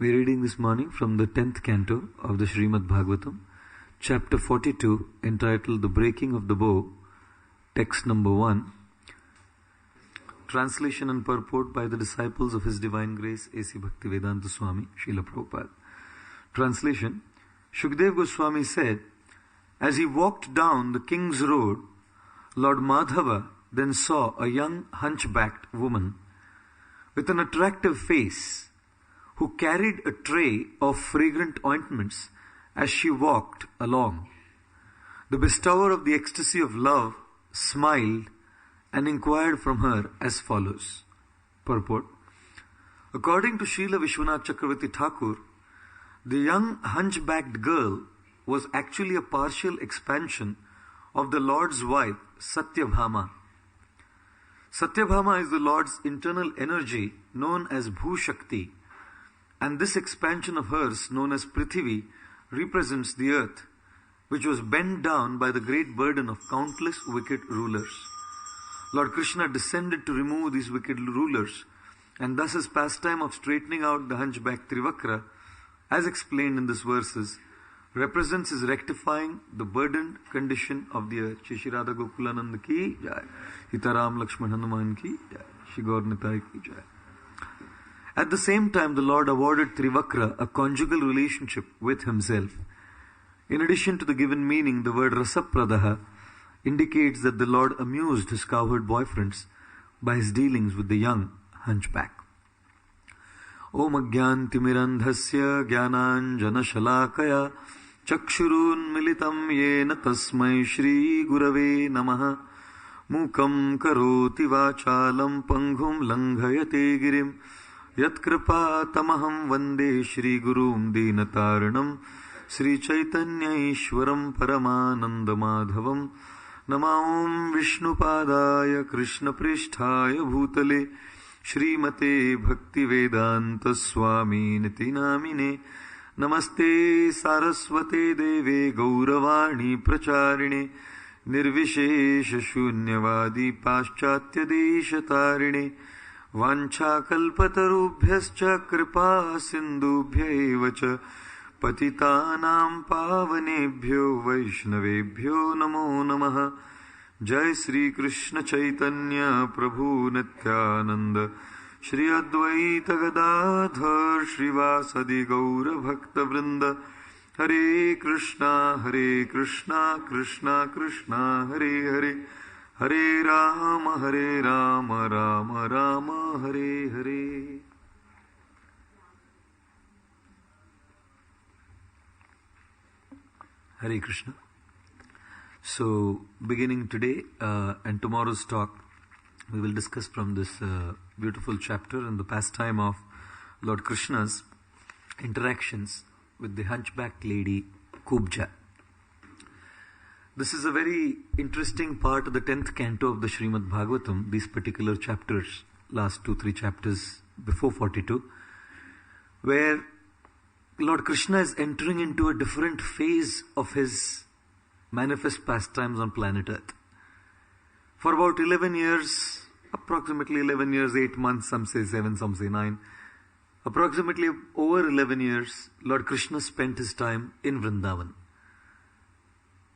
We're reading this morning from the 10th canto of the Srimad Bhagavatam, chapter 42, entitled The Breaking of the Bow, text number 1. Translation and purport by the disciples of His Divine Grace, A.C. Bhaktivedanta Swami, Srila Prabhupada. Translation: Shukdev Goswami said, as he walked down the King's Road, Lord Madhava then saw a young hunchbacked woman with an attractive face who carried a tray of fragrant ointments as she walked along. The bestower of the ecstasy of love smiled and inquired from her as follows. Purport: according to Srila Vishwanath Chakravarti Thakur, the young hunchbacked girl was actually a partial expansion of the Lord's wife, Satyabhama. Satyabhama is the Lord's internal energy known as Bhu-Shakti, and this expansion of hers, known as Prithivi, represents the earth, which was bent down by the great burden of countless wicked rulers. Lord Krishna descended to remove these wicked rulers, and thus his pastime of straightening out the hunchback Trivakra, as explained in these verses, represents his rectifying the burdened condition of the earth. Shri Radha Gokulanand ki jai, Sitaram Lakshman Hanuman ki jai, Shri Gaur Nitai ki jai. At the same time, the Lord awarded Trivakra a conjugal relationship with himself. In addition to the given meaning, the word Rasapradaha indicates that the Lord amused his cowherd boyfriends by his dealings with the young hunchback. Om Agyantimirandhasya Jnananjana Shalakaya Chakshurun Militam Yena Tasmai Shri Gurave Namaha Mukam Karoti Vachalam Panghum Langhayate Girim Yatkripa Tamaham Vande Shri Gurum Dinataranam Sri Chaitanya Ishwaram Paramananda Madhavam Namaum Vishnupadaya Krishna Pristhaya Bhutale Shrimate Bhaktivedanta Swami Niti Namine Namaste Saraswate Deve Gauravani Pracharine Nirvishesha Shunyavadi Paschatya Deshatarine Vancha Kalpatarubhyascha Kripa Sindhubhya Evacha Patitanam Pavanebhyo Vaishnavebhyo Namo Namaha. Jai Sri Krishna Chaitanya Prabhu Nityananda Shri Advaita Gadadhar Srivasadi Gaura Bhakta Vrinda Hare Krishna Krishna Krishna Hare Hare Hare Rama Rama Rama Hare Hare. Hare Krishna. So, beginning today and tomorrow's talk, we will discuss from this beautiful chapter and the pastime of Lord Krishna's interactions with the hunchbacked lady Kubja. This is a very interesting part of the 10th canto of the Srimad Bhagavatam, these particular chapters, last 2-3 chapters before 42, where Lord Krishna is entering into a different phase of his manifest pastimes on planet Earth. For about 11 years, approximately 11 years, 8 months, some say 7, some say 9, approximately over 11 years, Lord Krishna spent his time in Vrindavan.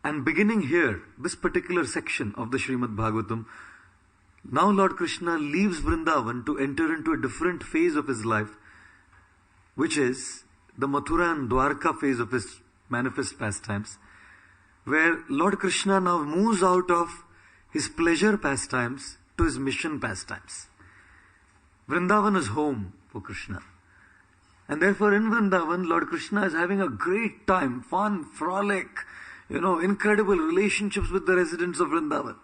And beginning here, this particular section of the Srimad Bhagavatam, now Lord Krishna leaves Vrindavan to enter into a different phase of his life, which is the Mathura and Dwarka phase of his manifest pastimes, where Lord Krishna now moves out of his pleasure pastimes to his mission pastimes. Vrindavan is home for Krishna. And therefore in Vrindavan, Lord Krishna is having a great time, fun, frolic, incredible relationships with the residents of Vrindavan.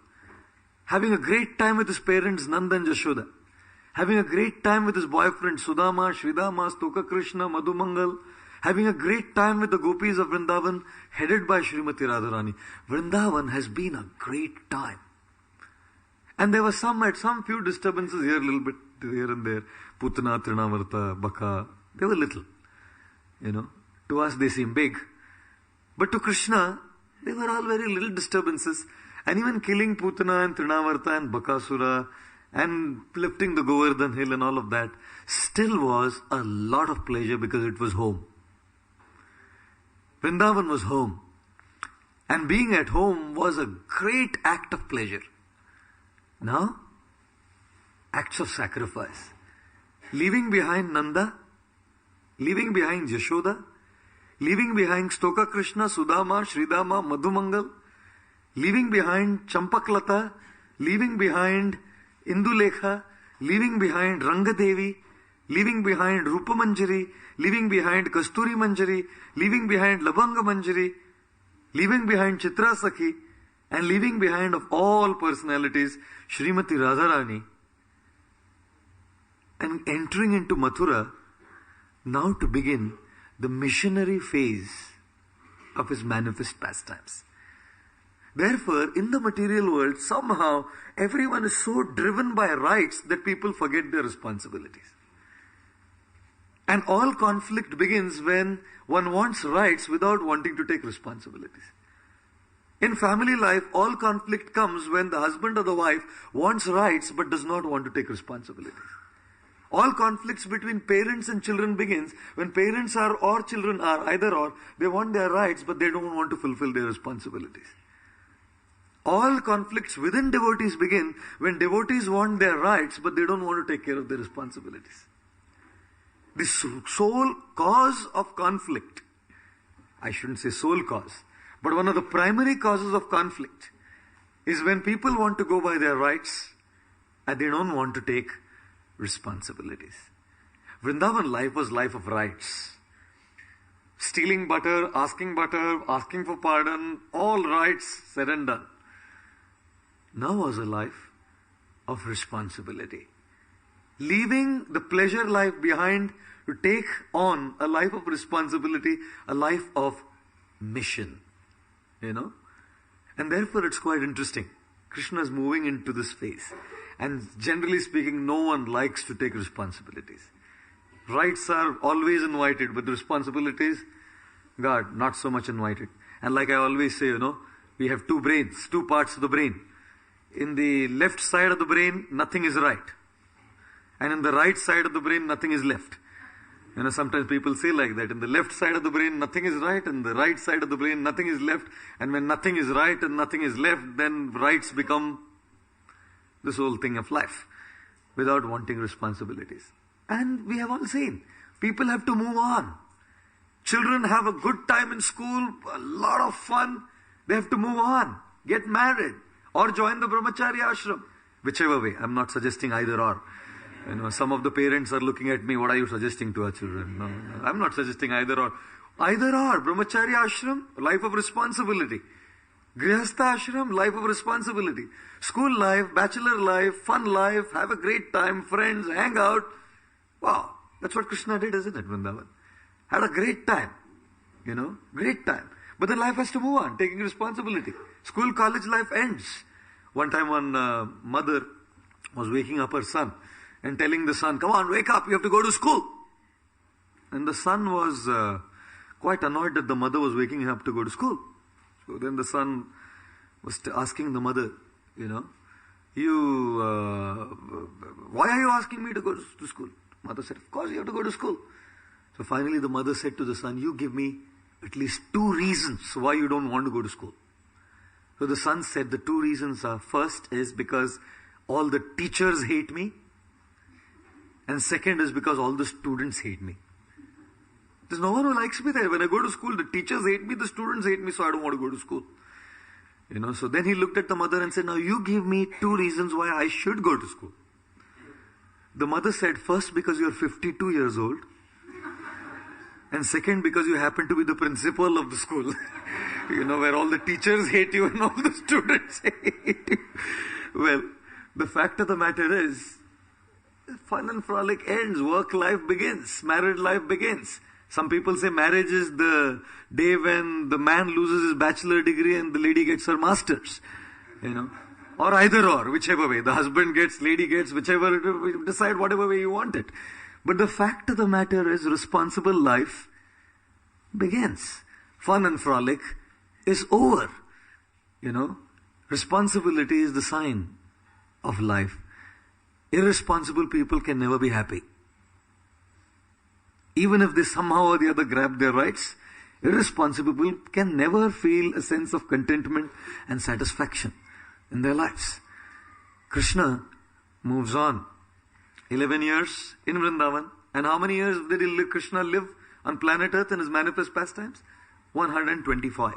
Having a great time with his parents, Nanda and Jashoda. Having a great time with his boyfriend, Sudama, Shridama, Stoka Krishna, Madhumangal. Having a great time with the gopis of Vrindavan, headed by Srimati Radharani. Vrindavan has been a great time. And there were some few disturbances here, a little bit here and there. Putana, Trinavarta, Baka, they were little. To us they seem big. But to Krishna, they were all very little disturbances. And even killing Putana and Trinavarta and Bakasura and lifting the Govardhan hill and all of that still was a lot of pleasure because it was home. Vrindavan was home. And being at home was a great act of pleasure. Now, acts of sacrifice. Leaving behind Nanda, leaving behind Yashoda, leaving behind Stoka Krishna, Sudama, Sridama, Madhumangal, leaving behind Champaklata, leaving behind Indulekha, leaving behind Rangadevi, leaving behind Rupa Manjari, leaving behind Kasturi Manjari, leaving behind Labanga Manjari, leaving behind Chitra Sakhi, and leaving behind of all personalities Srimati Radharani, and entering into Mathura now to begin the missionary phase of his manifest pastimes. Therefore, in the material world, somehow everyone is so driven by rights that people forget their responsibilities. And all conflict begins when one wants rights without wanting to take responsibilities. In family life, all conflict comes when the husband or the wife wants rights but does not want to take responsibilities. All conflicts between parents and children begins when parents are or children are, either or, they want their rights but they don't want to fulfill their responsibilities. All conflicts within devotees begin when devotees want their rights but they don't want to take care of their responsibilities. The sole cause of conflict, I shouldn't say sole cause, but one of the primary causes of conflict is when people want to go by their rights and they don't want to take responsibilities. Vrindavan life was life of rights. Stealing butter, asking for pardon, all rights said and done. Now was a life of responsibility. Leaving the pleasure life behind to take on a life of responsibility, a life of mission. And therefore it's quite interesting. Krishna is moving into this phase. And generally speaking, no one likes to take responsibilities. Rights are always invited, but the responsibilities, God, not so much invited. And like I always say, we have two brains, two parts of the brain. In the left side of the brain, nothing is right. And in the right side of the brain, nothing is left. Sometimes people say like that. In the left side of the brain, nothing is right. In the right side of the brain, nothing is left. And when nothing is right and nothing is left, then rights become this whole thing of life without wanting responsibilities. And we have all seen, people have to move on. Children have a good time in school, a lot of fun. They have to move on, get married, or join the brahmacharya ashram. Whichever way, I'm not suggesting either or. Some of the parents are looking at me, what are you suggesting to our children? No, I'm not suggesting either or. Either or, brahmacharya ashram, life of responsibility. Grihastha ashram, life of responsibility. School life, bachelor life, fun life, have a great time, friends, hang out. Wow, that's what Krishna did, isn't it, Vrindavan? Had a great time, great time. But then life has to move on, taking responsibility. School, college life ends. One time one mother was waking up her son and telling the son, come on, wake up, you have to go to school. And the son was quite annoyed that the mother was waking him up to go to school. So then the son was asking the mother, why are you asking me to go to school? Mother said, of course you have to go to school. So finally the mother said to the son, you give me at least 2 reasons why you don't want to go to school. So the son said the 2 reasons are, first is because all the teachers hate me, and second is because all the students hate me. There's no one who likes me there. When I go to school, the teachers hate me, the students hate me, so I don't want to go to school. So then he looked at the mother and said, now you give me 2 reasons why I should go to school. The mother said, first because you're 52 years old, and second because you happen to be the principal of the school. Where all the teachers hate you and all the students hate you. Well, the fact of the matter is, fun and frolic ends, work life begins, married life begins. Some people say marriage is the day when the man loses his bachelor degree and the lady gets her master's. Or either or, whichever way. The husband gets, lady gets, whichever, decide whatever way you want it. But the fact of the matter is, responsible life begins. Fun and frolic is over. Responsibility is the sign of life. Irresponsible people can never be happy. Even if they somehow or the other grab their rights, irresponsible people can never feel a sense of contentment and satisfaction in their lives. Krishna moves on. 11 years in Vrindavan. And how many years did Krishna live on planet Earth in his manifest pastimes? 125.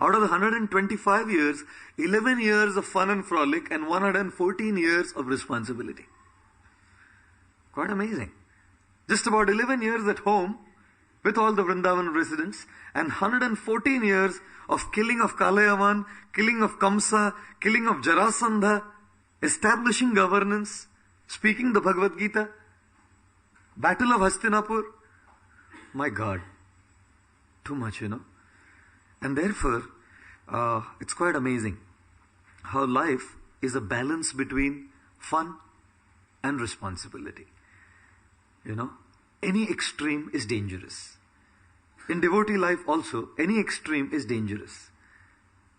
Out of the 125 years, 11 years of fun and frolic and 114 years of responsibility. Quite amazing. Just about 11 years at home with all the Vrindavan residents and 114 years of killing of Kalayavan, killing of Kamsa, killing of Jarasandha, establishing governance, speaking the Bhagavad Gita, Battle of Hastinapur. My God, too much, And therefore, it's quite amazing how life is a balance between fun and responsibility. Any extreme is dangerous. In devotee life also, any extreme is dangerous.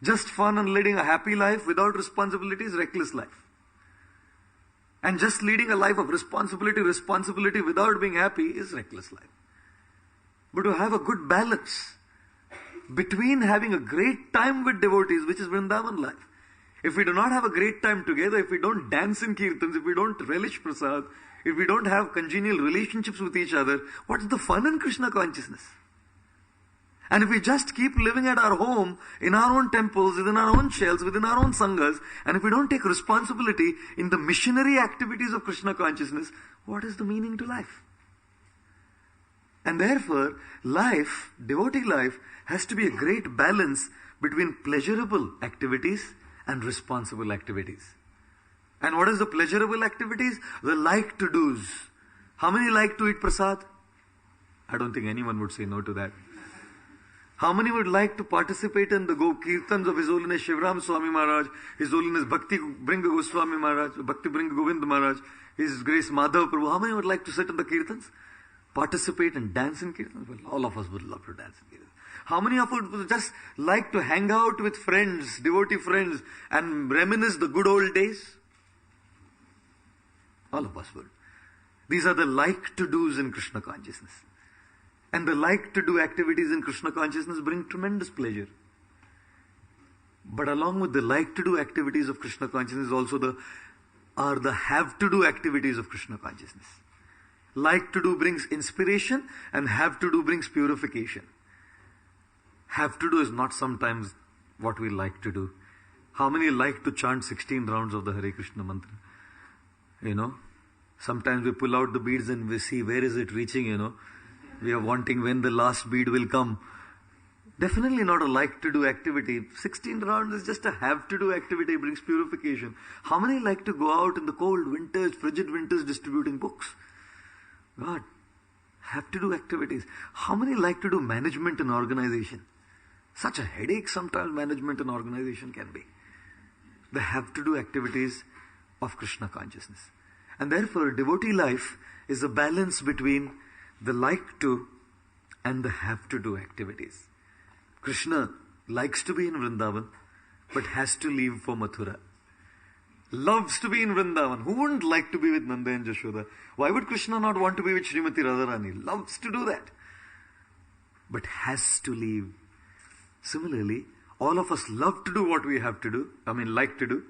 Just fun and leading a happy life without responsibility is reckless life. And just leading a life of responsibility without being happy is reckless life. But to have a good balance between having a great time with devotees, which is Vrindavan life. If we do not have a great time together, if we don't dance in kirtans, if we don't relish prasad, if we don't have congenial relationships with each other, what's the fun in Krishna consciousness? And if we just keep living at our home, in our own temples, within our own shells, within our own sanghas, and if we don't take responsibility in the missionary activities of Krishna consciousness, what is the meaning to life? And therefore, life, devotee life, has to be a great balance between pleasurable activities and responsible activities. And what is the pleasurable activities? The like-to-dos. How many like to eat prasad? I don't think anyone would say no to that. How many would like to participate in the Kirtans of His Holiness Shivram Swami Maharaj, His Holiness Bhakti Bringa Goswami Maharaj, Bhakti Bringa Govind Maharaj, His Grace Madhav Prabhu? How many would like to sit in the Kirtans? Participate and dance in Kirtans? Well, all of us would love to dance in Kirtans. How many of us would just like to hang out with friends, devotee friends, and reminisce the good old days? All of us would. These are the like-to-dos in Krishna consciousness. And the like-to-do activities in Krishna consciousness bring tremendous pleasure. But along with the like-to-do activities of Krishna consciousness also are the have-to-do activities of Krishna consciousness. Like-to-do brings inspiration and have-to-do brings purification. Have-to-do is not sometimes what we like to do. How many like to chant 16 rounds of the Hare Krishna mantra? Sometimes we pull out the beads and we see where is it reaching, We are wanting when the last bead will come. Definitely not a like-to-do activity. 16 rounds is just a have-to-do activity. It brings purification. How many like to go out in the cold winters, frigid winters, distributing books? God, have-to-do activities. How many like to do management and organization? Such a headache sometimes management and organization can be. The have-to-do activities of Krishna consciousness. And therefore, devotee life is a balance between the like-to and the have-to-do activities. Krishna likes to be in Vrindavan, but has to leave for Mathura. Loves to be in Vrindavan. Who wouldn't like to be with Nanda and Jashoda? Why would Krishna not want to be with Srimati Radharani? Loves to do that. But has to leave. Similarly, all of us love to do what we have to do, like to do,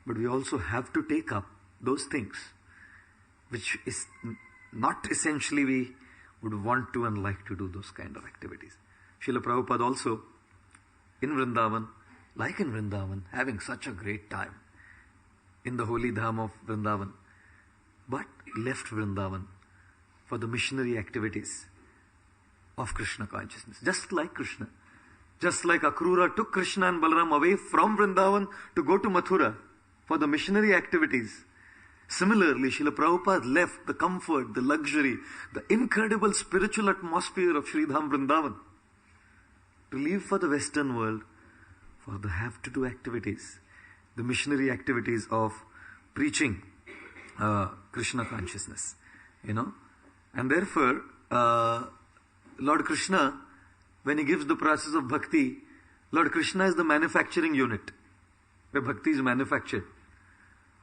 but we also have to take up those things, which is not essentially we would want to and like to do those kind of activities. Srila Prabhupada also, in Vrindavan, having such a great time in the holy dham of Vrindavan, but left Vrindavan for the missionary activities of Krishna consciousness. Just like Krishna. Just like Akrura took Krishna and Balaram away from Vrindavan to go to Mathura for the missionary activities. Similarly, Srila Prabhupada left the comfort, the luxury, the incredible spiritual atmosphere of Sridham Vrindavan to leave for the Western world for the have-to-do activities, the missionary activities of preaching Krishna consciousness. And therefore, Lord Krishna, when he gives the process of bhakti, Lord Krishna is the manufacturing unit where bhakti is manufactured.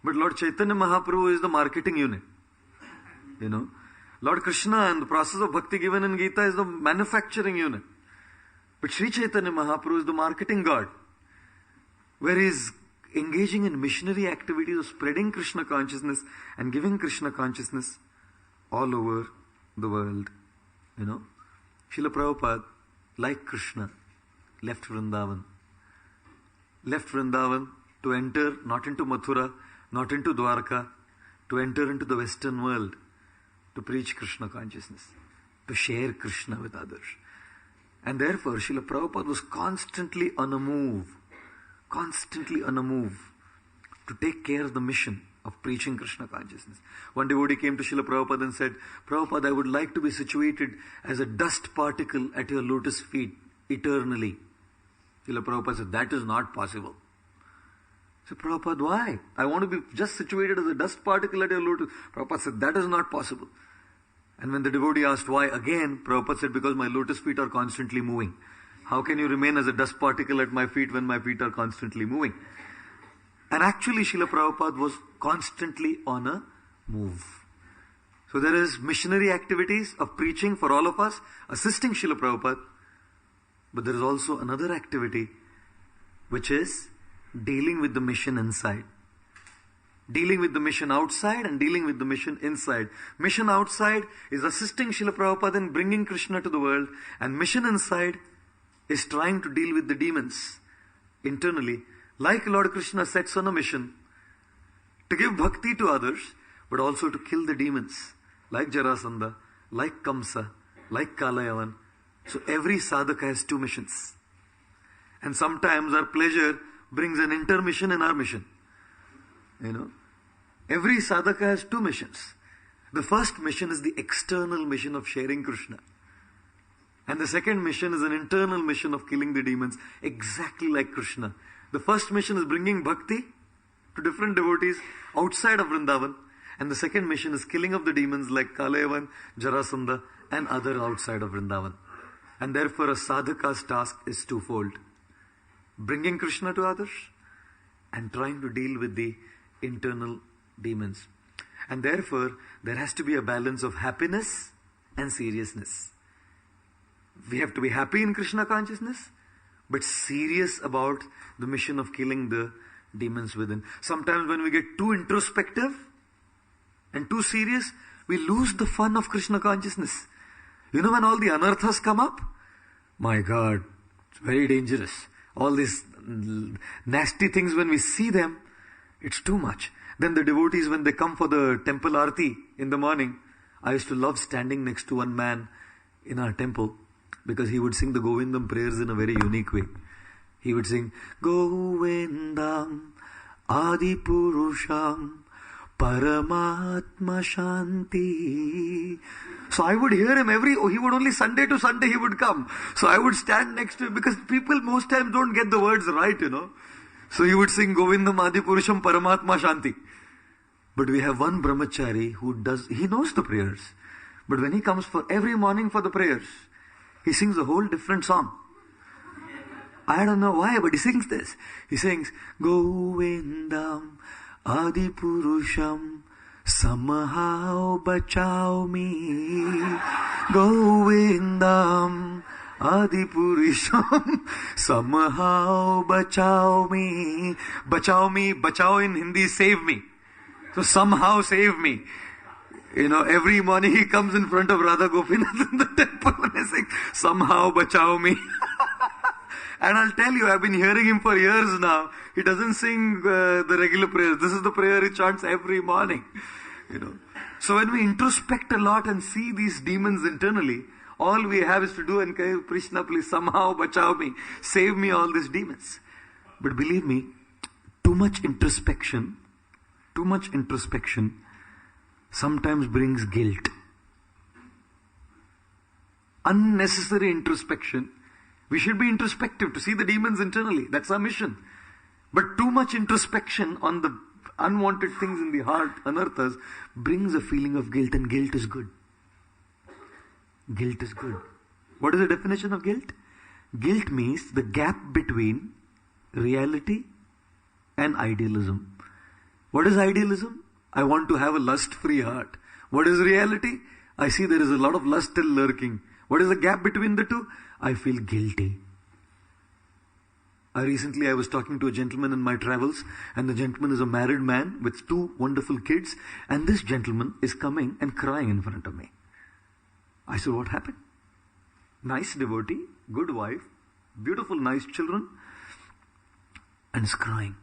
But Lord Chaitanya Mahaprabhu is the marketing unit. Lord Krishna and the process of bhakti given in Gita is the manufacturing unit. But Sri Chaitanya Mahaprabhu is the marketing god, where he is engaging in missionary activities of spreading Krishna consciousness and giving Krishna consciousness all over the world. Srila Prabhupada, like Krishna, left Vrindavan. Left Vrindavan to enter not into Mathura, not into Dwarka, to enter into the Western world, to preach Krishna consciousness, to share Krishna with others. And therefore, Srila Prabhupada was constantly on a move to take care of the mission of preaching Krishna consciousness. One devotee came to Srila Prabhupada and said, Prabhupada, I would like to be situated as a dust particle at your lotus feet eternally. Srila Prabhupada said, that is not possible. So Prabhupada, why? I want to be just situated as a dust particle at your lotus. Prabhupada said, that is not possible. And when the devotee asked why, again, Prabhupada said, because my lotus feet are constantly moving. How can you remain as a dust particle at my feet when my feet are constantly moving? And actually, Srila Prabhupada was constantly on a move. So there is missionary activities of preaching for all of us, assisting Srila Prabhupada. But there is also another activity, which is dealing with the mission inside. Dealing with the mission outside and dealing with the mission inside. Mission outside is assisting Srila Prabhupada in bringing Krishna to the world, and mission inside is trying to deal with the demons internally. Like Lord Krishna sets on a mission to give bhakti to others, but also to kill the demons, like Jarasandha, like Kamsa, like Kalayavan. So every sadhaka has two missions. And sometimes our pleasure brings an intermission in our mission. Every sadhaka has two missions. The first mission is the external mission of sharing Krishna. And the second mission is an internal mission of killing the demons, exactly like Krishna. The first mission is bringing bhakti to different devotees outside of Vrindavan. And the second mission is killing of the demons like Kalayavan, Jarasandha and other outside of Vrindavan. And therefore a sadhaka's task is twofold. Bringing Krishna to others and trying to deal with the internal demons. And therefore there has to be a balance of happiness and seriousness. We have to be happy in Krishna consciousness, but serious about the mission of killing the demons within. Sometimes when we get too introspective and too serious, we lose the fun of Krishna consciousness. When all the anarthas come up, my God, it's very dangerous. All these nasty things, when we see them, it's too much. Then the devotees, when they come for the temple arati in the morning, I used to love standing next to one man in our temple, because he would sing the Govindam prayers in a very unique way. He would sing, Govindam Adi Purusham Paramatma Shanti. So I would hear him he would only Sunday to Sunday he would come. So I would stand next to him, because people most times don't get the words right, So he would sing Govindam Adi Purusham Paramatma Shanti. But we have one brahmachari he knows the prayers. But when he comes for every morning for the prayers, he sings a whole different song. I don't know why, but he sings this. He sings, Govindam Adi Purusham Somehow Bachao Me. Govindam Adi Purusham Somehow Bachao Me. Bachao in Hindi, save me. So somehow save me. Every morning he comes in front of Radha Gopinath in the temple and he sings, somehow bachao me. And I'll tell you, I've been hearing him for years now. He doesn't sing the regular prayers. This is the prayer he chants every morning. So when we introspect a lot and see these demons internally, all we have is to do and say, Krishna, please somehow bachao me. Save me all these demons. But believe me, too much introspection sometimes brings guilt. Unnecessary introspection. We should be introspective to see the demons internally. That's our mission. But too much introspection on the unwanted things in the heart, anarthas, brings a feeling of guilt, and guilt is good. Guilt is good. What is the definition of guilt? Guilt means the gap between reality and idealism. What is idealism? I want to have a lust-free heart. What is reality? I see there is a lot of lust still lurking. What is the gap between the two? I feel guilty. Recently I was talking to a gentleman in my travels, and the gentleman is a married man with 2 wonderful kids, and this gentleman is coming and crying in front of me. I said, what happened? Nice devotee, good wife, beautiful, nice children, and is crying.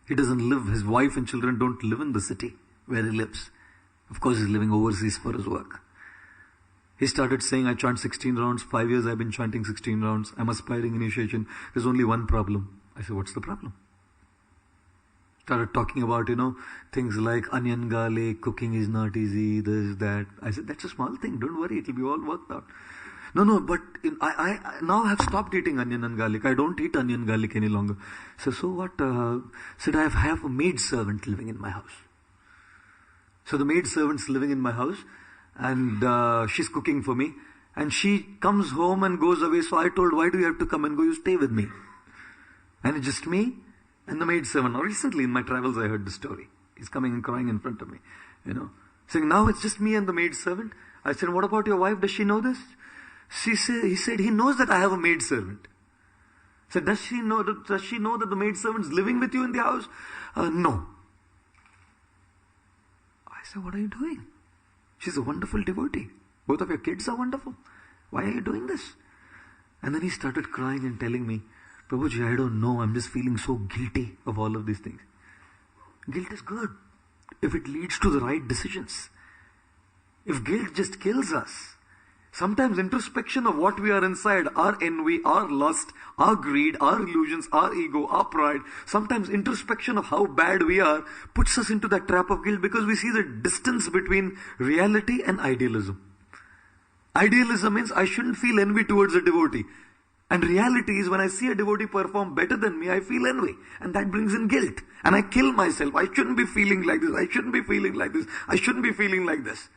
He doesn't live, his wife and children don't live in the city where he lives. Of course, he's living overseas for his work. He started saying, I chant 16 rounds, 5 years I've been chanting 16 rounds, I'm aspiring initiation, there's only one problem. I said, what's the problem? Started talking about, things like onion garlic, cooking is not easy, this, that. I said, that's a small thing, don't worry, it'll be all worked out. No, but I now have stopped eating onion and garlic. I don't eat onion garlic any longer. So what? Said I have a maid servant living in my house. So the maid servant's living in my house, and she's cooking for me, and she comes home and goes away. So I told, why do you have to come and go? You stay with me. And it's just me and the maid servant. Now recently in my travels I heard the story. He's coming and crying in front of me, saying, now it's just me and the maid servant. I said, what about your wife? Does she know this? He said, he knows that I have a maid servant. I said, does she know that the maid servant is living with you in the house? No. I said, what are you doing? She's a wonderful devotee. Both of your kids are wonderful. Why are you doing this? And then he started crying and telling me, Prabhuji, I don't know. I'm just feeling so guilty of all of these things. Guilt is good if it leads to the right decisions. If guilt just kills us, sometimes introspection of what we are inside, our envy, our lust, our greed, our illusions, our ego, our pride, sometimes introspection of how bad we are puts us into that trap of guilt because we see the distance between reality and idealism. Idealism means I shouldn't feel envy towards a devotee. And reality is when I see a devotee perform better than me, I feel envy. And that brings in guilt. And I kill myself. I shouldn't be feeling like this. I shouldn't be feeling like this. I shouldn't be feeling like this.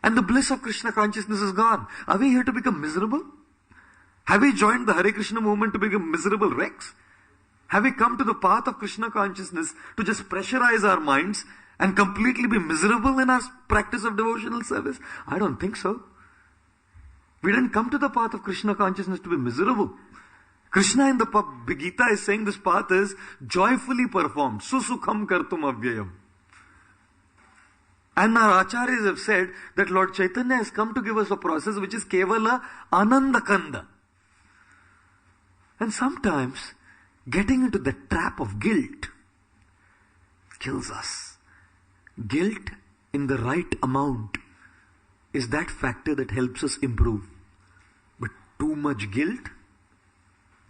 And the bliss of Krishna consciousness is gone. Are we here to become miserable? Have we joined the Hare Krishna movement to become miserable wrecks? Have we come to the path of Krishna consciousness to just pressurize our minds and completely be miserable in our practice of devotional service? I don't think so. We didn't come to the path of Krishna consciousness to be miserable. Krishna in the Gita is saying this path is joyfully performed. Susukham kartum avyayam. And our acharyas have said that Lord Chaitanya has come to give us a process which is kevala anandakanda. And sometimes getting into the trap of guilt kills us. Guilt in the right amount is that factor that helps us improve. But too much guilt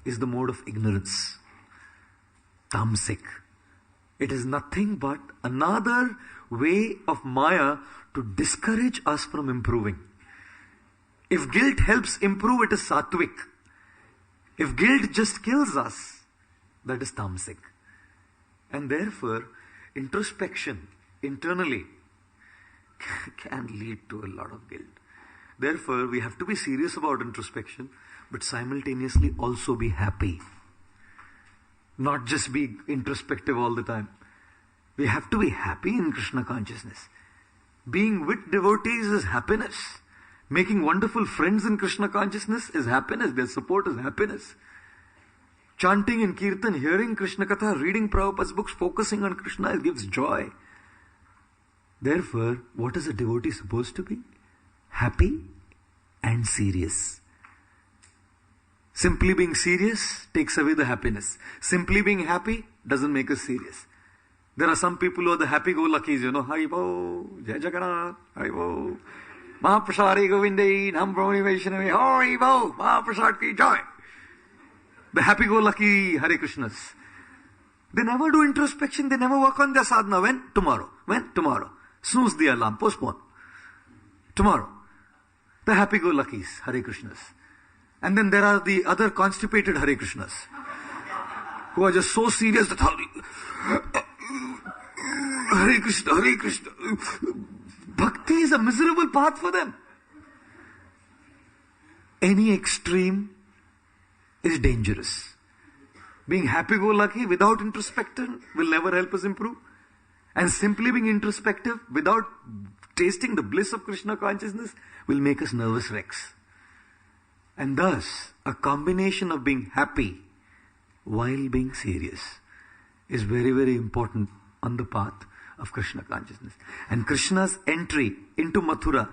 is the mode of ignorance. Tamsik. It is nothing but another way of Maya to discourage us from improving. If guilt helps improve, it is sattvic. If guilt just kills us, that is tamasic. And therefore, introspection internally can lead to a lot of guilt. Therefore, we have to be serious about introspection, but simultaneously also be happy. Not just be introspective all the time. We have to be happy in Krishna consciousness. Being with devotees is happiness. Making wonderful friends in Krishna consciousness is happiness. Their support is happiness. Chanting in Kirtan, hearing Krishna Katha, reading Prabhupada's books, focusing on Krishna gives joy. Therefore, what is a devotee supposed to be? Happy and serious. Simply being serious takes away the happiness. Simply being happy doesn't make us serious. There are some people who are the happy-go-luckies, Haribo, Jai Jagannath, Haribo, Mahaprasadi Govindai, Nambroni Vaishnavi, Haribo, Mahaprasad ki joy. The happy-go-lucky Hare Krishnas. They never do introspection, they never work on their sadhana. When? Tomorrow. When? Tomorrow. Snooze the alarm, postpone. Tomorrow. The happy-go-luckies, Hare Krishnas. And then there are the other constipated Hare Krishnas, who are just so serious that Hare Krishna, Hare Krishna. Bhakti is a miserable path for them. Any extreme is dangerous. Being happy-go-lucky without introspection will never help us improve. And simply being introspective without tasting the bliss of Krishna consciousness will make us nervous wrecks. And thus, a combination of being happy while being serious is very, very important on the path of Krishna consciousness. And Krishna's entry into Mathura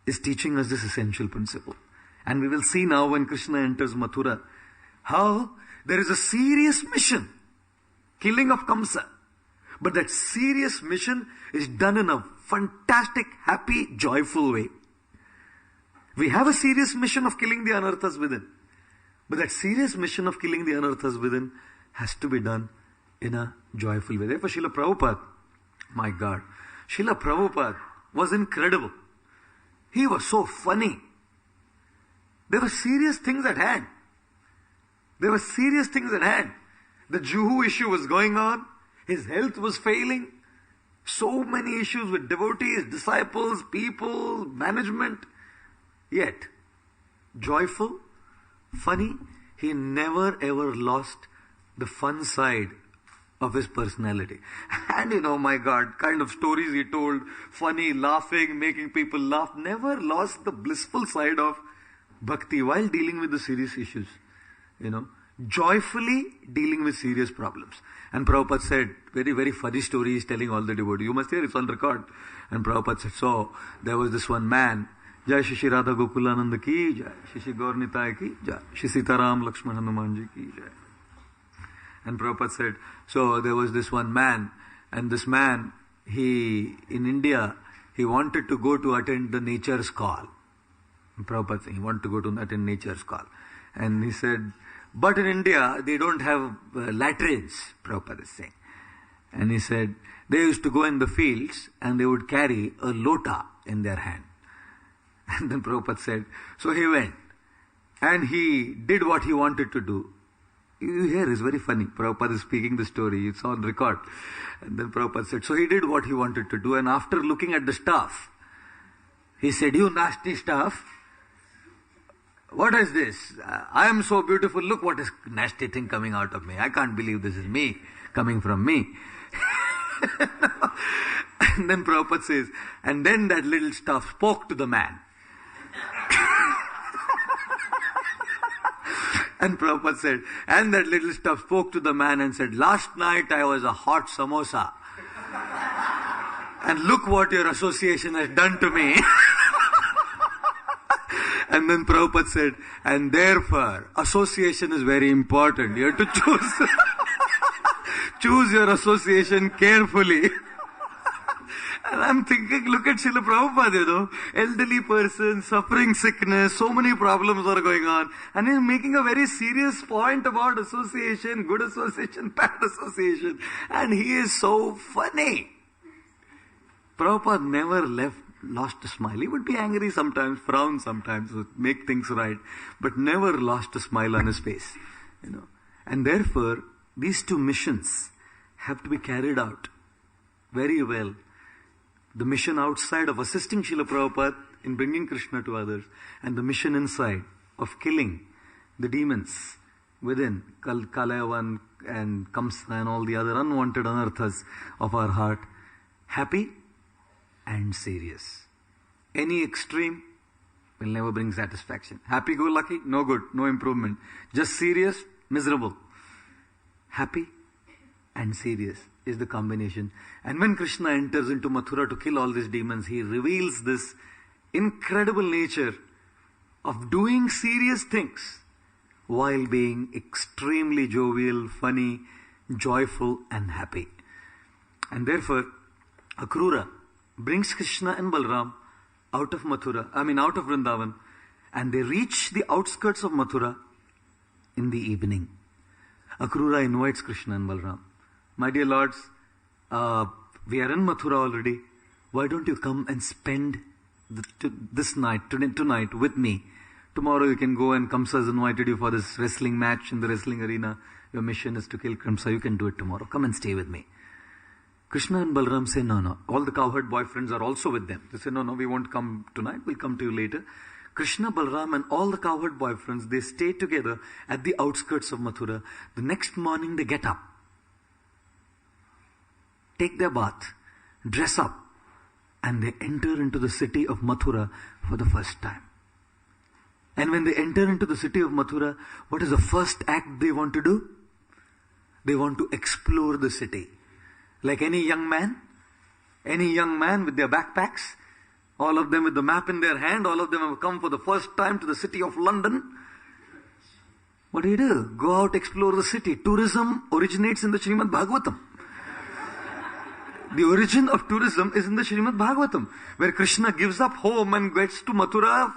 is teaching us this essential principle. And we will see now when Krishna enters Mathura, how there is a serious mission, killing of Kamsa. But that serious mission is done in a fantastic, happy, joyful way. We have a serious mission of killing the anarthas within. But that serious mission of killing the anarthas within has to be done in a joyful way. Therefore, Srila Prabhupada, my God, Srila Prabhupada was incredible. He was so funny. There were serious things at hand. There were serious things at hand. The Juhu issue was going on. His health was failing. So many issues with devotees, disciples, people, management. Yet, joyful, funny, he never ever lost the fun side of his personality. And my God, kind of stories he told, funny, laughing, making people laugh, never lost the blissful side of bhakti while dealing with the serious issues. Joyfully dealing with serious problems. And Prabhupada said, very, very funny story he's telling all the devotees. You must hear, it's on record. And Prabhupada said, so, there was this one man, Jai Shri Radha Gokulananda ki Jai, Shri Gaur Nitai ki Jai, Shri Sitaram Lakshman Hanumanji ki Jai. And Prabhupada said, so there was this one man, and this man, in India, he wanted to go to attend the nature's call. And Prabhupada said, he wanted to go to attend nature's call. And he said, but in India, they don't have latrines, Prabhupada is saying. And he said, they used to go in the fields and they would carry a lota in their hand. And then Prabhupada said, so he went and he did what he wanted to do. You hear, it's very funny. Prabhupada is speaking the story, it's on record. And then Prabhupada said, so he did what he wanted to do, and after looking at the staff, he said, you nasty staff, what is this? I am so beautiful, look what is nasty thing coming out of me. I can't believe this is me, coming from me. And then Prabhupada says, and then that little staff spoke to the man. And Prabhupada said, and that little stuff spoke to the man and said, last night I was a hot samosa. And look what your association has done to me. And then Prabhupada said, and therefore, association is very important. You have to choose. Choose your association carefully. And I'm thinking, look at Srila Prabhupada, elderly person, suffering sickness, so many problems are going on. And he's making a very serious point about association, good association, bad association. And he is so funny. Prabhupada never lost a smile. He would be angry sometimes, frown sometimes, make things right, but never lost a smile on his face. And therefore, these two missions have to be carried out very well. The mission outside of assisting Srila Prabhupada in bringing Krishna to others, and the mission inside of killing the demons within, Kalayavan and Kamsa and all the other unwanted anarthas of our heart, happy and serious. Any extreme will never bring satisfaction. Happy-go-lucky, no good, no improvement. Just serious, miserable. Happy and serious is the combination. And when Krishna enters into Mathura to kill all these demons, he reveals this incredible nature of doing serious things while being extremely jovial, funny, joyful and happy. And therefore, Akrura brings Krishna and Balram out of Vrindavan, and they reach the outskirts of Mathura in the evening. Akrura invites Krishna and Balram. My dear lords, we are in Mathura already. Why don't you come and spend tonight with me? Tomorrow you can go, and Kamsa has invited you for this wrestling match in the wrestling arena. Your mission is to kill Kamsa. You can do it tomorrow. Come and stay with me. Krishna and Balram say, no. All the cowherd boyfriends are also with them. They say, no, we won't come tonight. We'll come to you later. Krishna, Balram and all the cowherd boyfriends, they stay together at the outskirts of Mathura. The next morning they get up. take their bath, dress up, and they enter into the city of Mathura for the first time. And when they enter into the city of Mathura, what is the first act they want to do? They want to explore the city. Like any young man with their backpacks, all of them with the map in their hand, all of them have come for the first time to the city of London. What do? Go out, explore the city. Tourism originates in the Srimad Bhagavatam. The origin of tourism is in the Srimad Bhagavatam, where Krishna gives up home and gets to Mathura.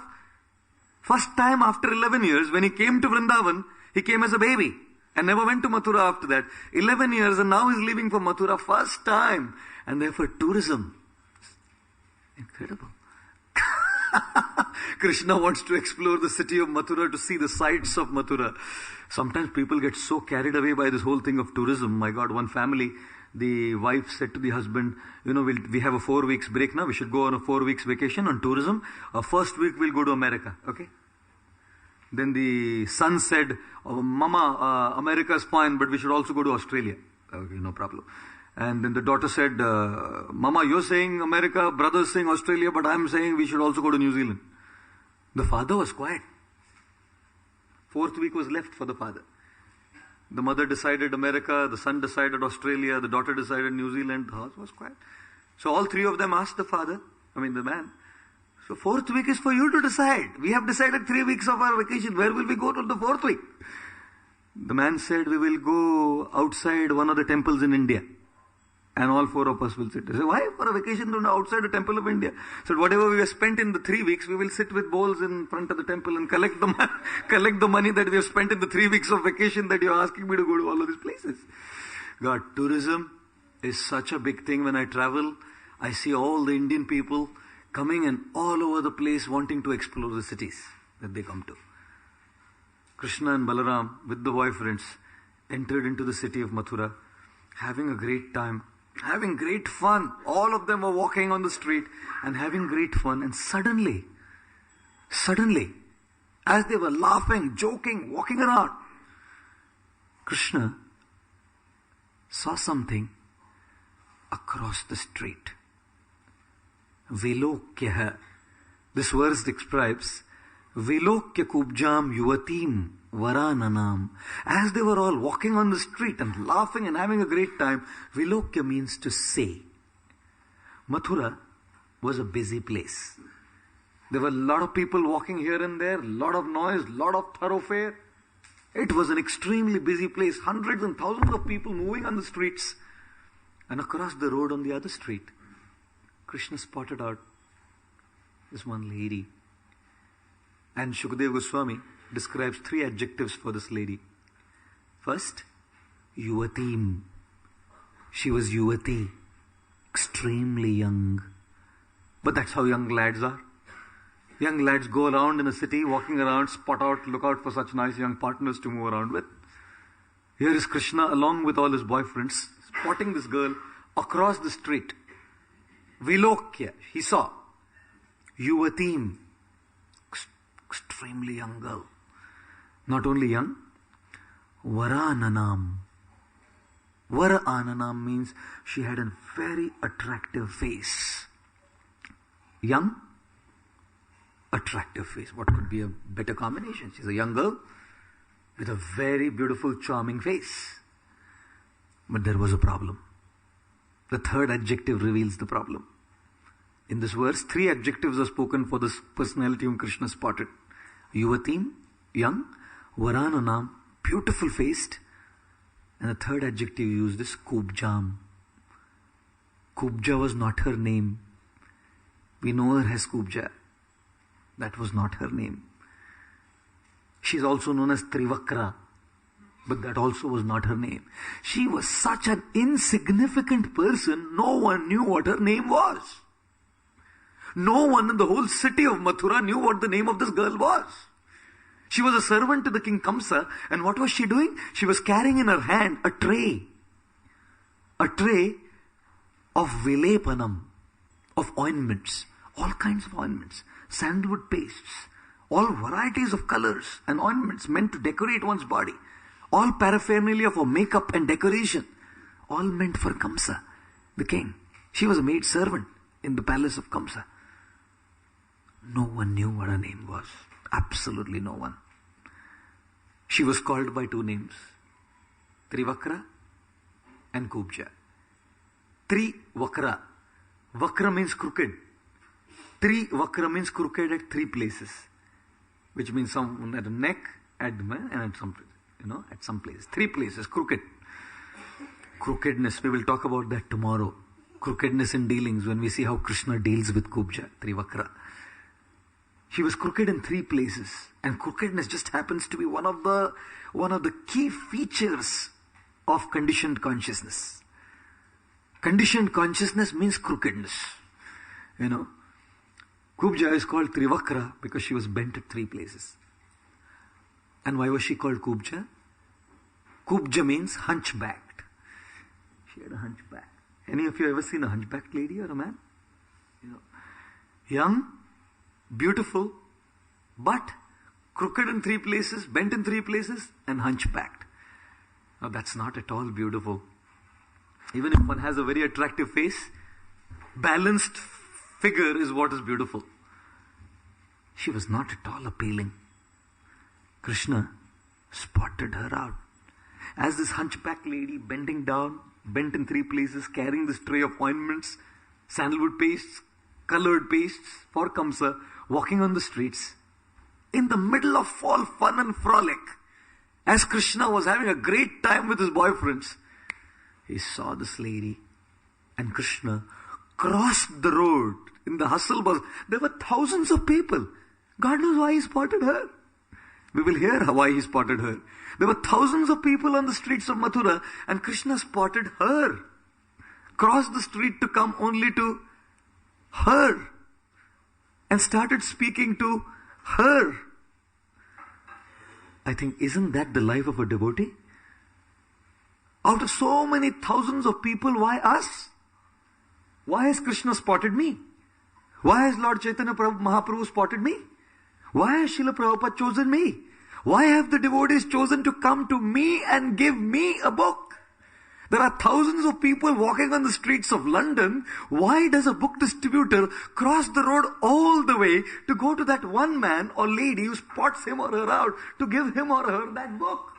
First time after 11 years, when he came to Vrindavan, he came as a baby and never went to Mathura after that. 11 years and now he's leaving for Mathura first time. And therefore tourism. Incredible. Krishna wants to explore the city of Mathura to see the sights of Mathura. Sometimes people get so carried away by this whole thing of tourism. My God, one family, the wife said to the husband, we have a 4 weeks break now. We should go on a 4 weeks vacation on tourism. First week we'll go to America. Okay? Then the son said, Mama, America is fine, but we should also go to Australia. Okay, no problem. And then the daughter said, Mama, you're saying America, brother's saying Australia, but I'm saying we should also go to New Zealand. The father was quiet. 4th week was left for the father. The mother decided America, the son decided Australia, the daughter decided New Zealand. The house was quiet. So all 3 of them asked the man. So 4th week is for you to decide. We have decided 3 weeks of our vacation. Where will we go to the 4th week? The man said, we will go outside one of the temples in India. And all 4 of us will sit. I said, why? For a vacation to outside the temple of India. So whatever we have spent in the 3 weeks, we will sit with bowls in front of the temple and collect the money that we have spent in the 3 weeks of vacation that you are asking me to go to all of these places. God, tourism is such a big thing. When I travel, I see all the Indian people coming and all over the place wanting to explore the cities that they come to. Krishna and Balaram with the boyfriends entered into the city of Mathura, having a great time, having great fun. All of them were walking on the street and having great fun. And suddenly, as they were laughing, joking, walking around, Krishna saw something across the street. Vilokya. This verse describes Vilokya Kubjam Yuvatim Varananam. As they were all walking on the street and laughing and having a great time, Vilokya means to say. Mathura was a busy place. There were a lot of people walking here and there, a lot of noise, a lot of thoroughfare. It was an extremely busy place. Hundreds and thousands of people moving on the streets. And across the road on the other street, Krishna spotted out this one lady. And Shukadeva Goswami describes 3 adjectives for this lady. First, Yuvatim. She was Yuvati, extremely young. But that's how young lads are. Young lads go around in a city, walking around, look out for such nice young partners to move around with. Here is Krishna along with all his boyfriends, spotting this girl across the street. Vilokya, he saw. Yuvatim, extremely young girl. Not only young, Varananam. Varananam means she had a very attractive face. Young, attractive face. What could be a better combination? She's a young girl with a very beautiful, charming face. But there was a problem. The 3rd adjective reveals the problem. In this verse, 3 adjectives are spoken for this personality whom Krishna spotted. Yuvatim, young. Varananam, beautiful faced. And the 3rd adjective used is Kubjam. Kubja was not her name. We know her as Kubja. That was not her name. She is also known as Trivakra. But that also was not her name. She was such an insignificant person, no one knew what her name was. No one in the whole city of Mathura knew what the name of this girl was. She was a servant to the king Kamsa, and what was she doing? She was carrying in her hand a tray of vilepanam, of ointments, all kinds of ointments, sandalwood pastes, all varieties of colors and ointments meant to decorate one's body. All paraphernalia for makeup and decoration, all meant for Kamsa. the king. She was a maid servant in the palace of Kamsa. No one knew what her name was. Absolutely no one. She was called by two names, Trivakra and Kubja. Trivakra. Vakra means crooked. Trivakra means crooked at three places, which means someone at the neck, at the man, and at some place, at some place. Three places, crooked. Crookedness, we will talk about that tomorrow. Crookedness in dealings, when we see how Krishna deals with Kubja, Trivakra. She was crooked in three places, and crookedness just happens to be one of the key features of conditioned consciousness. Conditioned consciousness means crookedness. Kubja is called Trivakra because she was bent at three places. And why was she called Kubja? Kubja means hunchbacked. She had a hunchback. Any of you ever seen a hunchbacked lady or a man? Young, beautiful, but crooked in three places, bent in three places, and hunchbacked. Now that's not at all beautiful. Even if one has a very attractive face, balanced figure is what is beautiful. She was not at all appealing. Krishna spotted her out. As this hunchback lady bending down, bent in three places, carrying this tray of ointments, sandalwood pastes, colored pastes for Kamsa, walking on the streets, in the middle of fall fun and frolic, as Krishna was having a great time with his boyfriends, he saw this lady, and Krishna crossed the road in the hustle bus. There were thousands of people. God knows why he spotted her. We will hear why he spotted her. There were thousands of people on the streets of Mathura, and Krishna spotted her. Crossed the street to come only to her, and started speaking to her. I think, isn't that the life of a devotee? Out of so many thousands of people, why us? Why has Krishna spotted me? Why has Lord Chaitanya Mahaprabhu spotted me? Why has Srila Prabhupada chosen me? Why have the devotees chosen to come to me and give me a book? There are thousands of people walking on the streets of London. Why does a book distributor cross the road all the way to go to that one man or lady who spots him or her out to give him or her that book?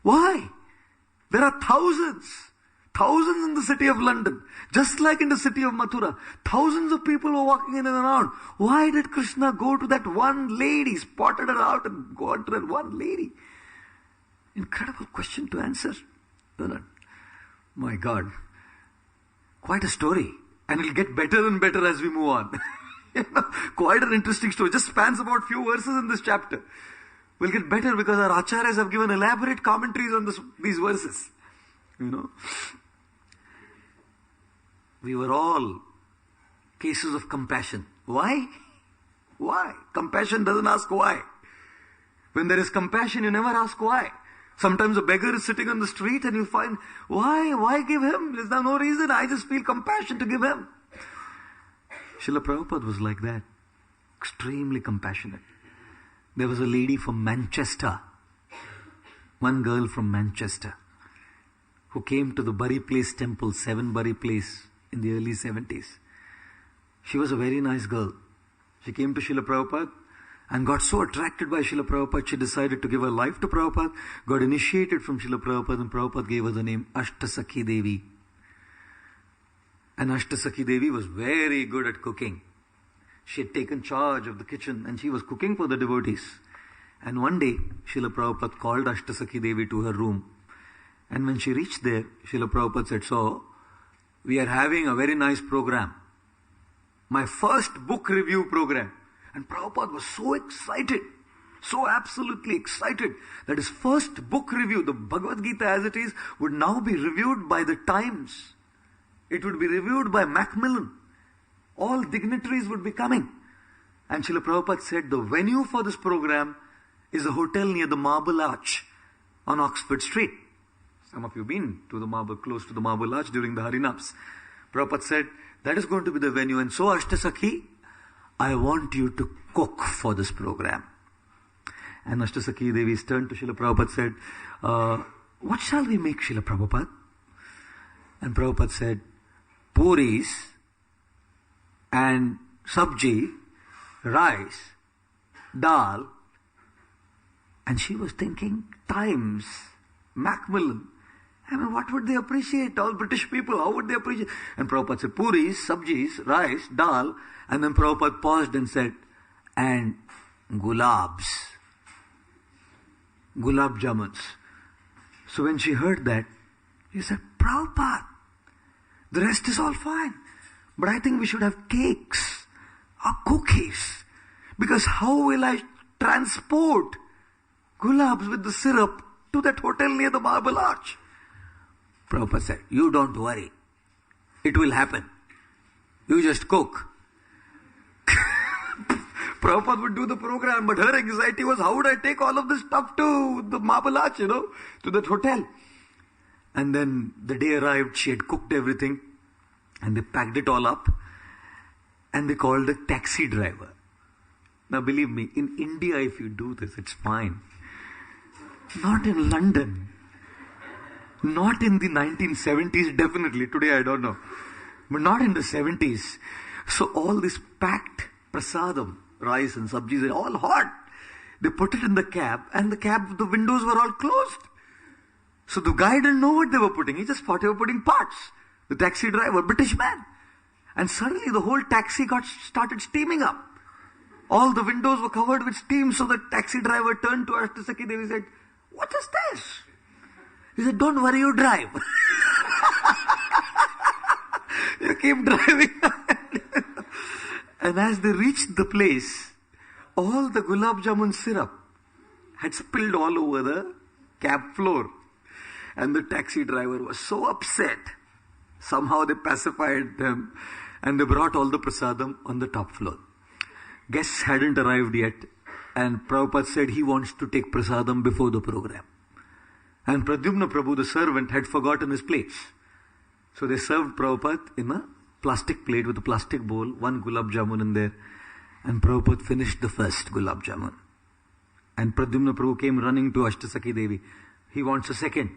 Why? There are thousands in the city of London, just like in the city of Mathura. Thousands of people were walking in and around. Why did Krishna go to that one lady, spotted her out and go on to that one lady? Incredible question to answer. My God. Quite a story. And it'll get better and better as we move on. Quite an interesting story. Just spans about few verses in this chapter. We'll get better because our acharyas have given elaborate commentaries on these verses. We were all cases of compassion. Why? Why? Compassion doesn't ask why. When there is compassion, you never ask why. Sometimes a beggar is sitting on the street and you find, why give him? There's no reason. I just feel compassion to give him. Srila Prabhupada was like that. Extremely compassionate. There was a lady from Manchester, one girl from Manchester, who came to the Bury Place temple, 7 Bury Place, in the early 70s. She was a very nice girl. She came to Srila Prabhupada and got so attracted by Srila Prabhupada, she decided to give her life to Prabhupada, got initiated from Srila Prabhupada, and Prabhupada gave her the name Ashtasakhi Devi. And Ashtasakhi Devi was very good at cooking. She had taken charge of the kitchen and she was cooking for the devotees. And one day, Srila Prabhupada called Ashtasakhi Devi to her room. And when she reached there, Srila Prabhupada said, "So, we are having a very nice program. My first book review program." And Prabhupada was so excited, so absolutely excited, that his first book review, the Bhagavad Gita as it is, would now be reviewed by the Times. It would be reviewed by Macmillan. All dignitaries would be coming. And Srila Prabhupada said, the venue for this program is a hotel near the Marble Arch on Oxford Street. Some of you have been to the close to the Marble Arch during the Harinams. Prabhupada said, that is going to be the venue. And so, Ashtasakhi, I want you to cook for this program. And Ashtasakhi Devi turned to Srila Prabhupada and said, what shall we make, Srila Prabhupada? And Prabhupada said, puris and sabji, rice, dal. And she was thinking, Times, Macmillan. I mean, what would they appreciate? All British people, how would they appreciate? And Prabhupada said, puris, sabjis, rice, dal. And then Prabhupada paused and said, and gulabs. Gulab jamuns. So when she heard that, she said, Prabhupada, the rest is all fine. But I think we should have cakes or cookies. Because how will I transport gulabs with the syrup to that hotel near the Marble Arch? Prabhupada said, you don't worry. It will happen. You just cook. Prabhupada would do the program, but her anxiety was, how would I take all of this stuff to the Marble Arch, to that hotel? And then the day arrived, she had cooked everything, and they packed it all up, and they called a taxi driver. Now believe me, in India if you do this, it's fine. Not in London. Not in the 1970s, definitely. Today I don't know. But not in the 70s. So all this packed prasadam, rice and sabjis, all hot. They put it in the cab, and the windows were all closed. So the guy didn't know what they were putting. He just thought they were putting parts. The taxi driver, British man. And suddenly the whole taxi started steaming up. All the windows were covered with steam. So the taxi driver turned to Ashtasaki Devi and said, what is this? He said, don't worry, you drive. You keep driving. And as they reached the place, all the gulab jamun syrup had spilled all over the cab floor. And the taxi driver was so upset. Somehow they pacified them and they brought all the prasadam on the top floor. Guests hadn't arrived yet, and Prabhupada said he wants to take prasadam before the program. And Pradyumna Prabhu, the servant, had forgotten his plates. So they served Prabhupada in a plastic plate with a plastic bowl, one gulab jamun in there. And Prabhupada finished the first gulab jamun. And Pradyumna Prabhu came running to Ashtasaki Devi. He wants a second.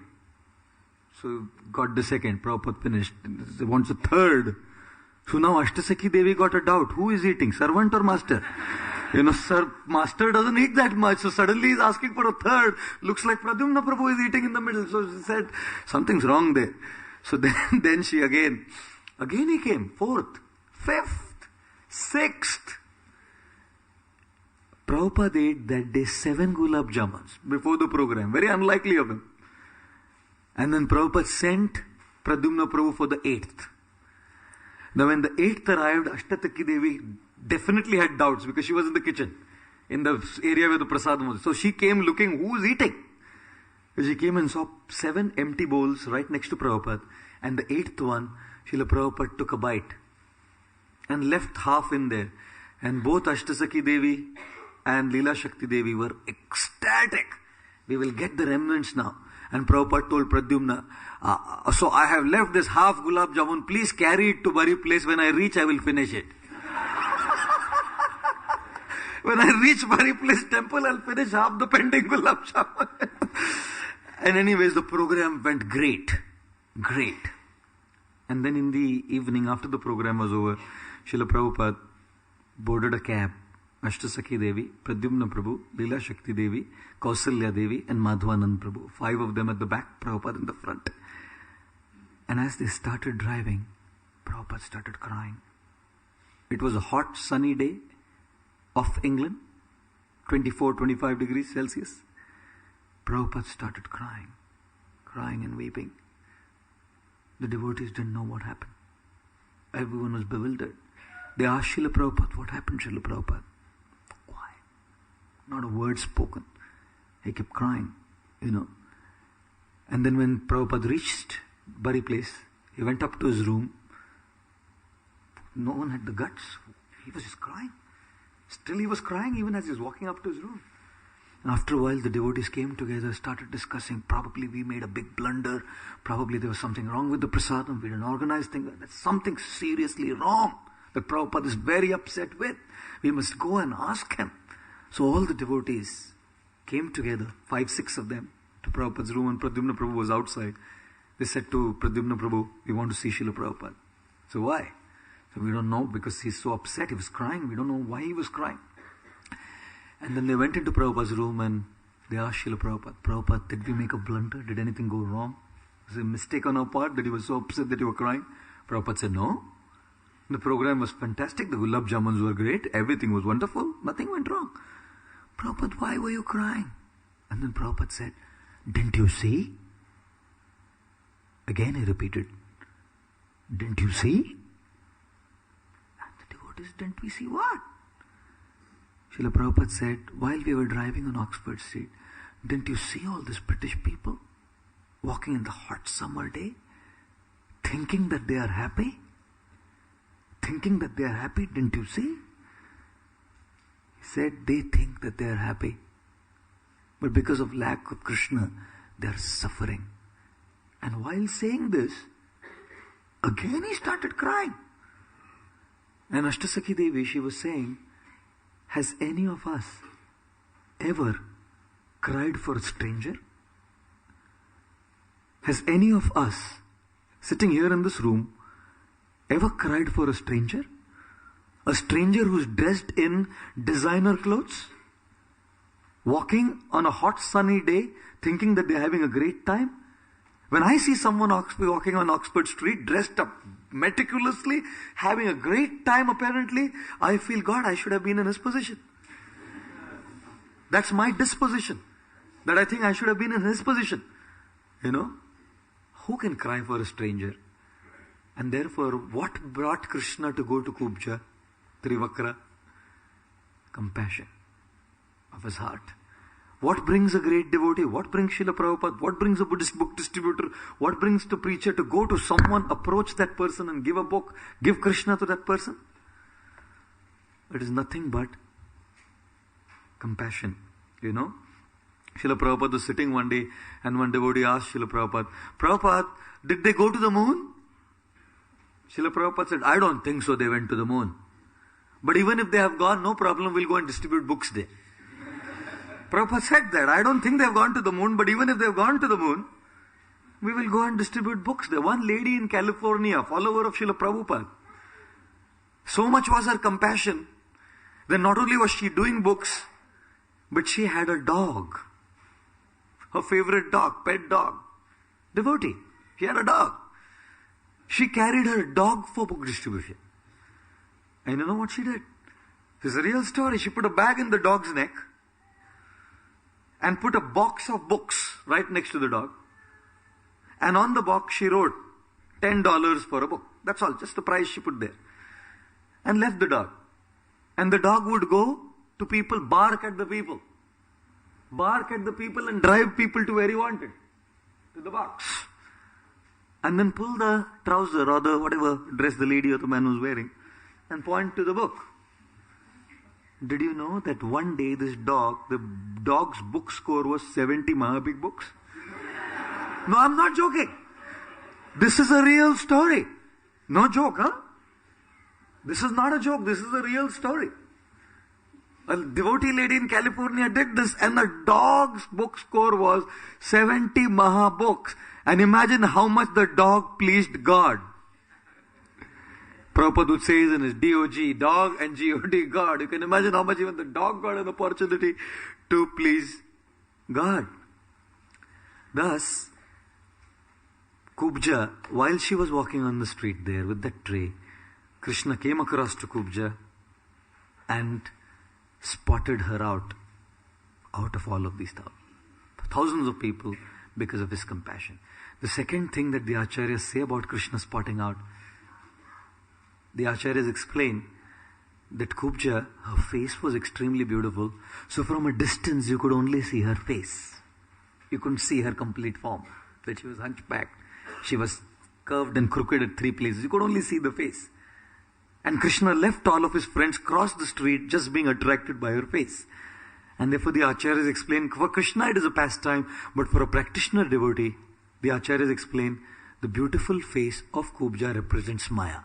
So got the second. Prabhupada finished. He wants a third. So now Ashtasaki Devi got a doubt. Who is eating? Servant or master? Master doesn't eat that much. So suddenly he's asking for a third. Looks like Pradyumna Prabhu is eating in the middle. So she said, something's wrong there. So then she again he came. Fourth, fifth, sixth. Prabhupada ate that day 7 gulab jamuns before the program. Very unlikely of him. And then Prabhupada sent Pradyumna Prabhu for the 8th. Now when the 8th arrived, Ashtasaki Devi definitely had doubts because she was in the kitchen, in the area where the prasadam was. So she came looking, who's eating? She came and saw 7 empty bowls right next to Prabhupada. And the 8th one, Srila Prabhupada took a bite and left half in there. And both Ashtasaki Devi and Leela Shakti Devi were ecstatic. We will get the remnants now. And Prabhupada told Pradyumna, so I have left this half gulab jamun, please carry it to Bari place. When I reach, I will finish it. When I reach Bari place temple, I'll finish half the pending gulab jamun. And anyways, the program went great. Great. And then in the evening, after the program was over, Srila Prabhupada boarded a cab. Ashtasaki Devi, Pradyumna Prabhu, Leela Shakti Devi, Kausalya Devi and Madhvanand Prabhu. 5 of them at the back, Prabhupada in the front. And as they started driving, Prabhupada started crying. It was a hot, sunny day of England, 24, 25 degrees Celsius. Prabhupada started crying and weeping. The devotees didn't know what happened. Everyone was bewildered. They asked Srila Prabhupada, what happened, Srila Prabhupada? Quiet. Not a word spoken. He kept crying, And then when Prabhupada reached Bari place, he went up to his room. No one had the guts. He was just crying. Still he was crying even as he was walking up to his room. And after a while the devotees came together, started discussing, probably we made a big blunder. Probably there was something wrong with the prasadam. We didn't organize things. That's something seriously wrong that Prabhupada is very upset with. We must go and ask him. So all the devotees came together, 5, 6 of them, to Prabhupada's room, and Pradyumna Prabhu was outside. They said to Pradyumna Prabhu, we want to see Srila Prabhupada. So why? So we don't know, because he's so upset. He was crying. We don't know why he was crying. And then they went into Prabhupada's room and they asked Srila Prabhupada, Prabhupada, did we make a blunder? Did anything go wrong? Was it a mistake on our part that you were so upset that you were crying? Prabhupada said, no. The program was fantastic. The gulab jamuns were great. Everything was wonderful. Nothing went wrong. Prabhupada, why were you crying? And then Prabhupada said, didn't you see? Again he repeated, didn't you see? And the devotees, didn't we see what? Srila Prabhupada said, while we were driving on Oxford Street, didn't you see all these British people walking in the hot summer day, thinking that they are happy? Thinking that they are happy, didn't you see? He said, they think that they are happy, but because of lack of Krishna, they are suffering. And while saying this, again he started crying. And Ashtasakhi Devi, she was saying, has any of us ever cried for a stranger? Has any of us, sitting here in this room, ever cried for a stranger? A stranger who's dressed in designer clothes, walking on a hot sunny day, thinking that they're having a great time? When I see someone walking on Oxford Street, dressed up meticulously, having a great time apparently, I feel, God, I should have been in his position. That's my disposition. That I think I should have been in his position. You know? Who can cry for a stranger? And therefore, what brought Krishna to go to Kubja, Trivakra? Compassion of his heart. What brings a great devotee? What brings Srila Prabhupada? What brings a Buddhist book distributor? What brings the preacher to go to someone, approach that person and give a book, give Krishna to that person? It is nothing but compassion, you know. Srila Prabhupada was sitting one day and one devotee asked Srila Prabhupada, Prabhupada, did they go to the moon? Srila Prabhupada said, I don't think so, they went to the moon. But even if they have gone, no problem, we'll go and distribute books there. Prabhupada said that, I don't think they have gone to the moon, but even if they have gone to the moon, we will go and distribute books there. One lady in California, follower of Srila Prabhupada, so much was her compassion that not only was she doing books, but she had a dog. Her favorite dog, pet dog. Devotee. She had a dog. She carried her dog for book distribution. And you know what she did? This is a real story. She put a bag in the dog's neck and put a box of books right next to the dog. And on the box she wrote $10 for a book. That's all, just the price she put there. And left the dog. And the dog would go to people, bark at the people. Bark at the people and drive people to where he wanted. To the box. And then pull the trouser or the whatever dress the lady or the man was wearing and point to the book. Did you know that one day this dog, the dog's book score was 70 Mahabig books? No, I'm not joking. This is a real story. No joke, huh? This is not a joke. This is a real story. A devotee lady in California did this and the dog's book score was 70 Maha books. And imagine how much the dog pleased God. Prabhupada would say in his DOG, dog and God, God. You can imagine how much even the dog got an opportunity to please God. Thus, Kubja, while she was walking on the street there with that tray, Krishna came across to Kubja and spotted her out of all of these thousands of people because of his compassion. The second thing that the Acharyas say about Krishna spotting out, the Acharyas explain that Kubja, her face was extremely beautiful. So from a distance you could only see her face. You couldn't see her complete form. That she was hunchbacked. She was curved and crooked at three places. You could only see the face. And Krishna left all of his friends, crossed the street, just being attracted by her face. And therefore the Acharyas explain, for Krishna it is a pastime, but for a practitioner devotee, the Acharyas explain, the beautiful face of Kubja represents Maya.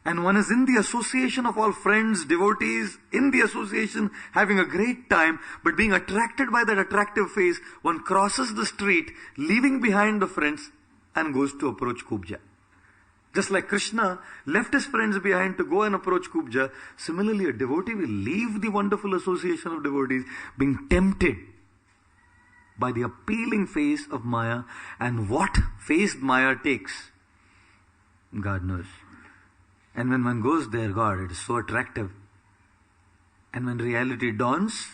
And one is in the association of all friends, devotees, in the association, having a great time, but being attracted by that attractive face, one crosses the street, leaving behind the friends, and goes to approach Kubja. Just like Krishna left his friends behind to go and approach Kubja, similarly a devotee will leave the wonderful association of devotees being tempted by the appealing face of Maya, and what face Maya takes, God knows. And when one goes there, God, it is so attractive. And when reality dawns,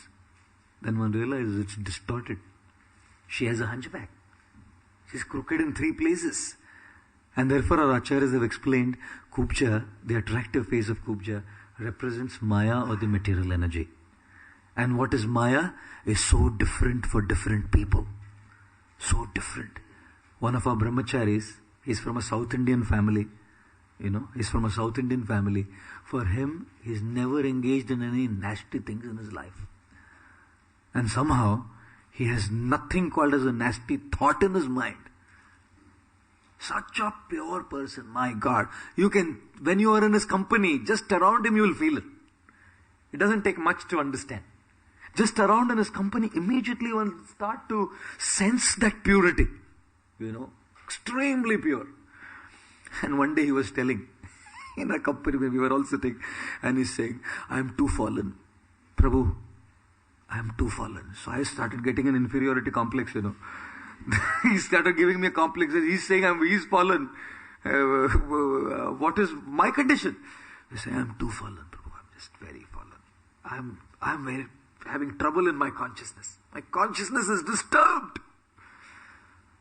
then one realizes it's distorted. She has a hunchback. She's crooked in 3 places. And therefore our acharyas have explained, Kubja, the attractive face of Kubja, represents Maya or the material energy. And what is Maya is so different for different people. So different. One of our brahmacharis, he's from a South Indian family. He's from a South Indian family. For him, he's never engaged in any nasty things in his life. And somehow, he has nothing called as a nasty thought in his mind. Such a pure person, my God. When you are in his company, just around him you will feel it. It doesn't take much to understand. Just around in his company, immediately one will start to sense that purity. Extremely pure. And one day he was telling, in a company where we were all sitting, and he's saying, I am too fallen. Prabhu, I am too fallen. So I started getting an inferiority complex, He started giving me a complex. He's saying he's fallen. What is my condition? I say, I am too fallen, Prabhu. I'm just very fallen. I'm very having trouble in my consciousness. My consciousness is disturbed.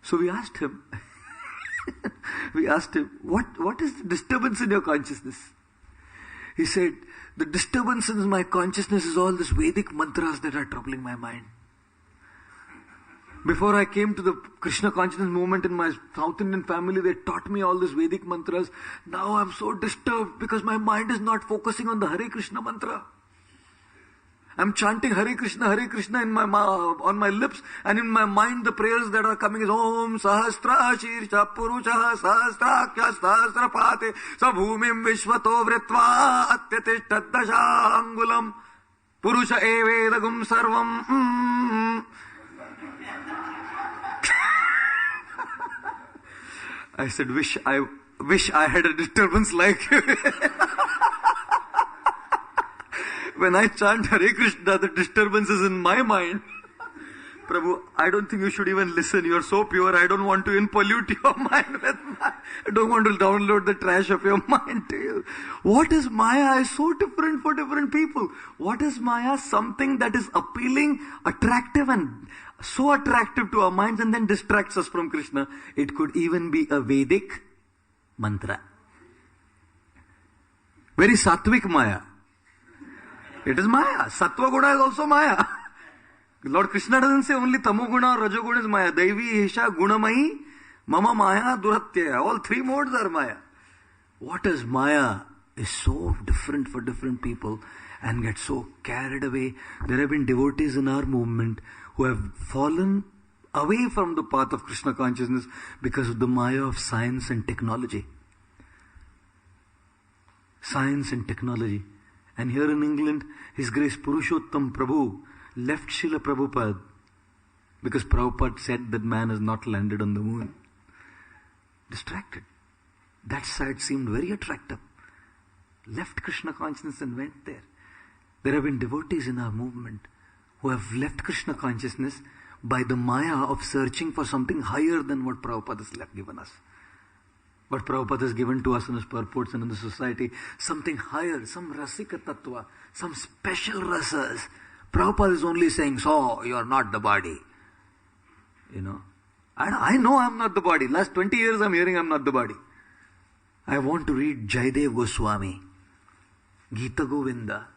So we asked him, what is the disturbance in your consciousness? He said, the disturbance in my consciousness is all these Vedic mantras that are troubling my mind. Before I came to the Krishna consciousness movement in my South Indian family, they taught me all these Vedic mantras. Now I'm so disturbed because my mind is not focusing on the Hare Krishna mantra. I'm chanting Hare Krishna in on my lips, and in my mind the prayers that are coming is Om Sahasra Shirsha Purusha Sahasrakya Sahasrapate Sabhumim Vishvato Vritva Atyatishtat Dashangulam Purusha Evedagum Sarvam. I said, wish I had a disturbance like you. When I chant Hare Krishna, the disturbance is in my mind. Prabhu, I don't think you should even listen. You are so pure. I don't want to pollute your mind with I don't want to download the trash of your mind to you. What is Maya is so different for different people. What is Maya? Something that is appealing, attractive, and so attractive to our minds and then distracts us from Krishna. It could even be a Vedic mantra. Very sattvic Maya. It is Maya. Sattva Guna is also Maya. Lord Krishna doesn't say only Tamo Guna or Rajo Guna is Maya. Devi, Isha, Gunamayi, Mama Maya, Duratyaya. All 3 modes are Maya. What is Maya is so different for different people and get so carried away. There have been devotees in our movement who have fallen away from the path of Krishna consciousness because of the Maya of science and technology. Science and technology. And here in England, His Grace Purushottam Prabhu left Srila Prabhupada because Prabhupada said that man has not landed on the moon. Distracted. That side seemed very attractive. Left Krishna consciousness and went there. There have been devotees in our movement who have left Krishna consciousness by the Maya of searching for something higher than what Prabhupada has given us. What Prabhupada has given to us in his purports and in the society, something higher, some rasika tattva, some special rasas. Prabhupada is only saying, so you are not the body. I know I'm not the body. Last 20 years I'm hearing I'm not the body. I want to read Jaidev Goswami, Gita Govinda,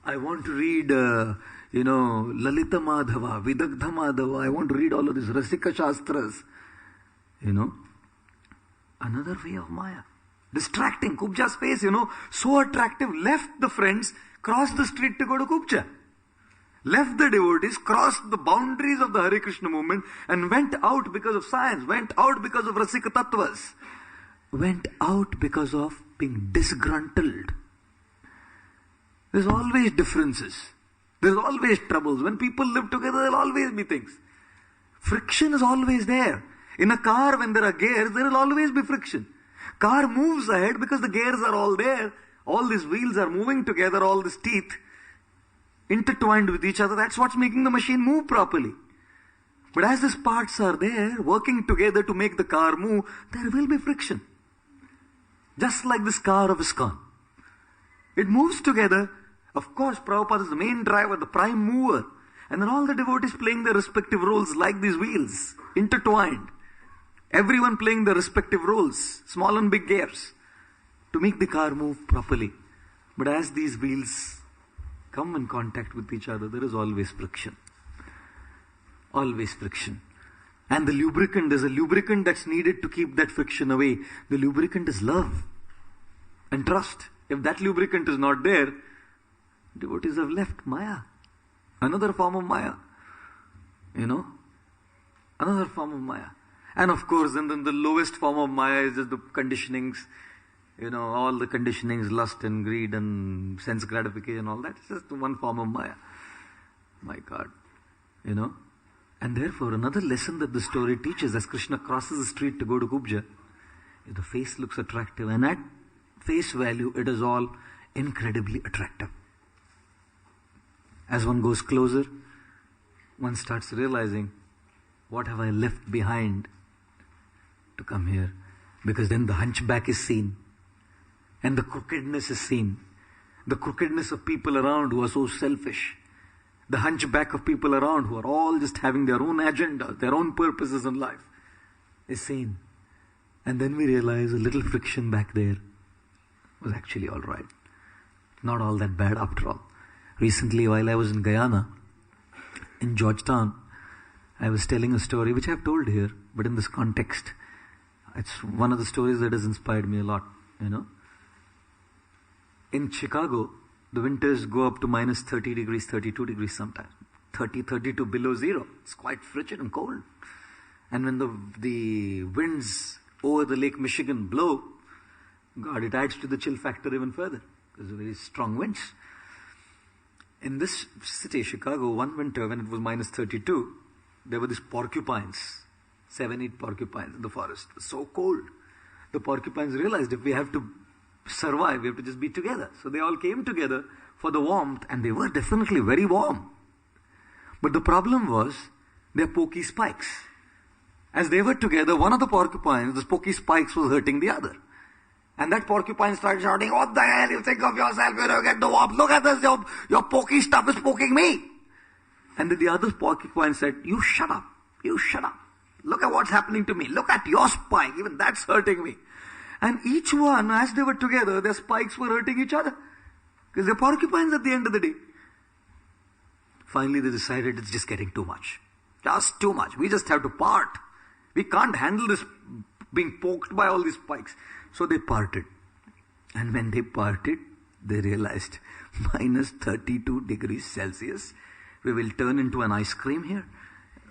I want to read, Lalita Madhava, Vidagdha Madhava. I want to read all of these Rasika Shastras. Another way of Maya. Distracting. Kubja's face, so attractive. Left the friends, crossed the street to go to Kubja. Left the devotees, crossed the boundaries of the Hare Krishna movement and went out because of science, went out because of Rasika Tattvas, went out because of being disgruntled. There's always differences. There's always troubles. When people live together, there'll always be things. Friction is always there. In a car, when there are gears, there will always be friction. car moves ahead because the gears are all there. All these wheels are moving together, all these teeth intertwined with each other. That's what's making the machine move properly. But as these parts are there, working together to make the car move, there will be friction. Just like this car of ISKCON. It moves together. Of course, Prabhupada is the main driver, the prime mover. And then all the devotees playing their respective roles like these wheels, intertwined. Everyone playing their respective roles, small and big gears, to make the car move properly. But as these wheels come in contact with each other, there is always friction. Always friction. And the lubricant, there's a lubricant that's needed to keep that friction away. The lubricant is love and trust. If that lubricant is not there, devotees have left Maya. Another form of Maya. Another form of Maya. And of course, and then the lowest form of Maya is just the conditionings. All the conditionings, lust and greed and sense gratification, all that. It's just one form of Maya. My God. And therefore, another lesson that the story teaches as Krishna crosses the street to go to Kubja, the face looks attractive. And at face value, it is all incredibly attractive. As one goes closer, one starts realizing, what have I left behind to come here? Because then the hunchback is seen. And the crookedness is seen. The crookedness of people around who are so selfish. The hunchback of people around who are all just having their own agenda, their own purposes in life, is seen. And then we realize a little friction back there was actually all right. Not all that bad after all. Recently, while I was in Guyana, in Georgetown, I was telling a story which I've told here, but in this context. It's one of the stories that has inspired me a lot, In Chicago, the winters go up to minus 30 degrees, 32 degrees sometimes. 32 below zero. It's quite frigid and cold. And when the winds over the Lake Michigan blow, God, it adds to the chill factor even further. There's very strong winds. In this city, Chicago, one winter when it was minus 32, there were these porcupines, 7-8 porcupines in the forest. It was so cold. The porcupines realized if we have to survive, we have to just be together. So they all came together for the warmth, and they were definitely very warm. But the problem was their pokey spikes. As they were together, one of the porcupines, the pokey spikes was hurting the other. And that porcupine started shouting, what the hell you think of yourself? You don't get the warmth. Look at this, your pokey stuff is poking me. And then the other porcupine said, you shut up. You shut up. Look at what's happening to me. Look at your spike. Even that's hurting me. And each one, as they were together, their spikes were hurting each other. Because they're porcupines at the end of the day. Finally, they decided it's just getting too much. Just too much. We just have to part. We can't handle this being poked by all these spikes. So they parted. And when they parted, they realized minus 32 degrees Celsius. We will turn into an ice cream here.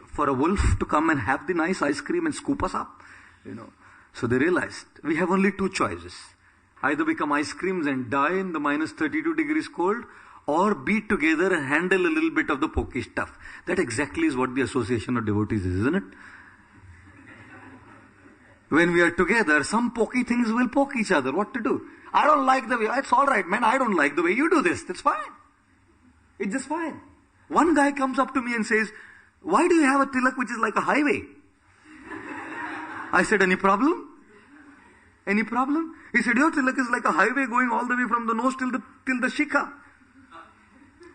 For a wolf to come and have the nice ice cream and scoop us up. So they realized we have only two choices. Either become ice creams and die in the minus 32 degrees cold, or be together and handle a little bit of the pokey stuff. That exactly is what the association of devotees is, isn't it? When we are together, some pokey things will poke each other. What to do? I don't like the way, it's alright man, I don't like the way you do this. That's fine. It's just fine. One guy comes up to me and says, why do you have a tilak which is like a highway? I said, any problem? Any problem? He said, your tilak is like a highway going all the way from the nose till the shikha.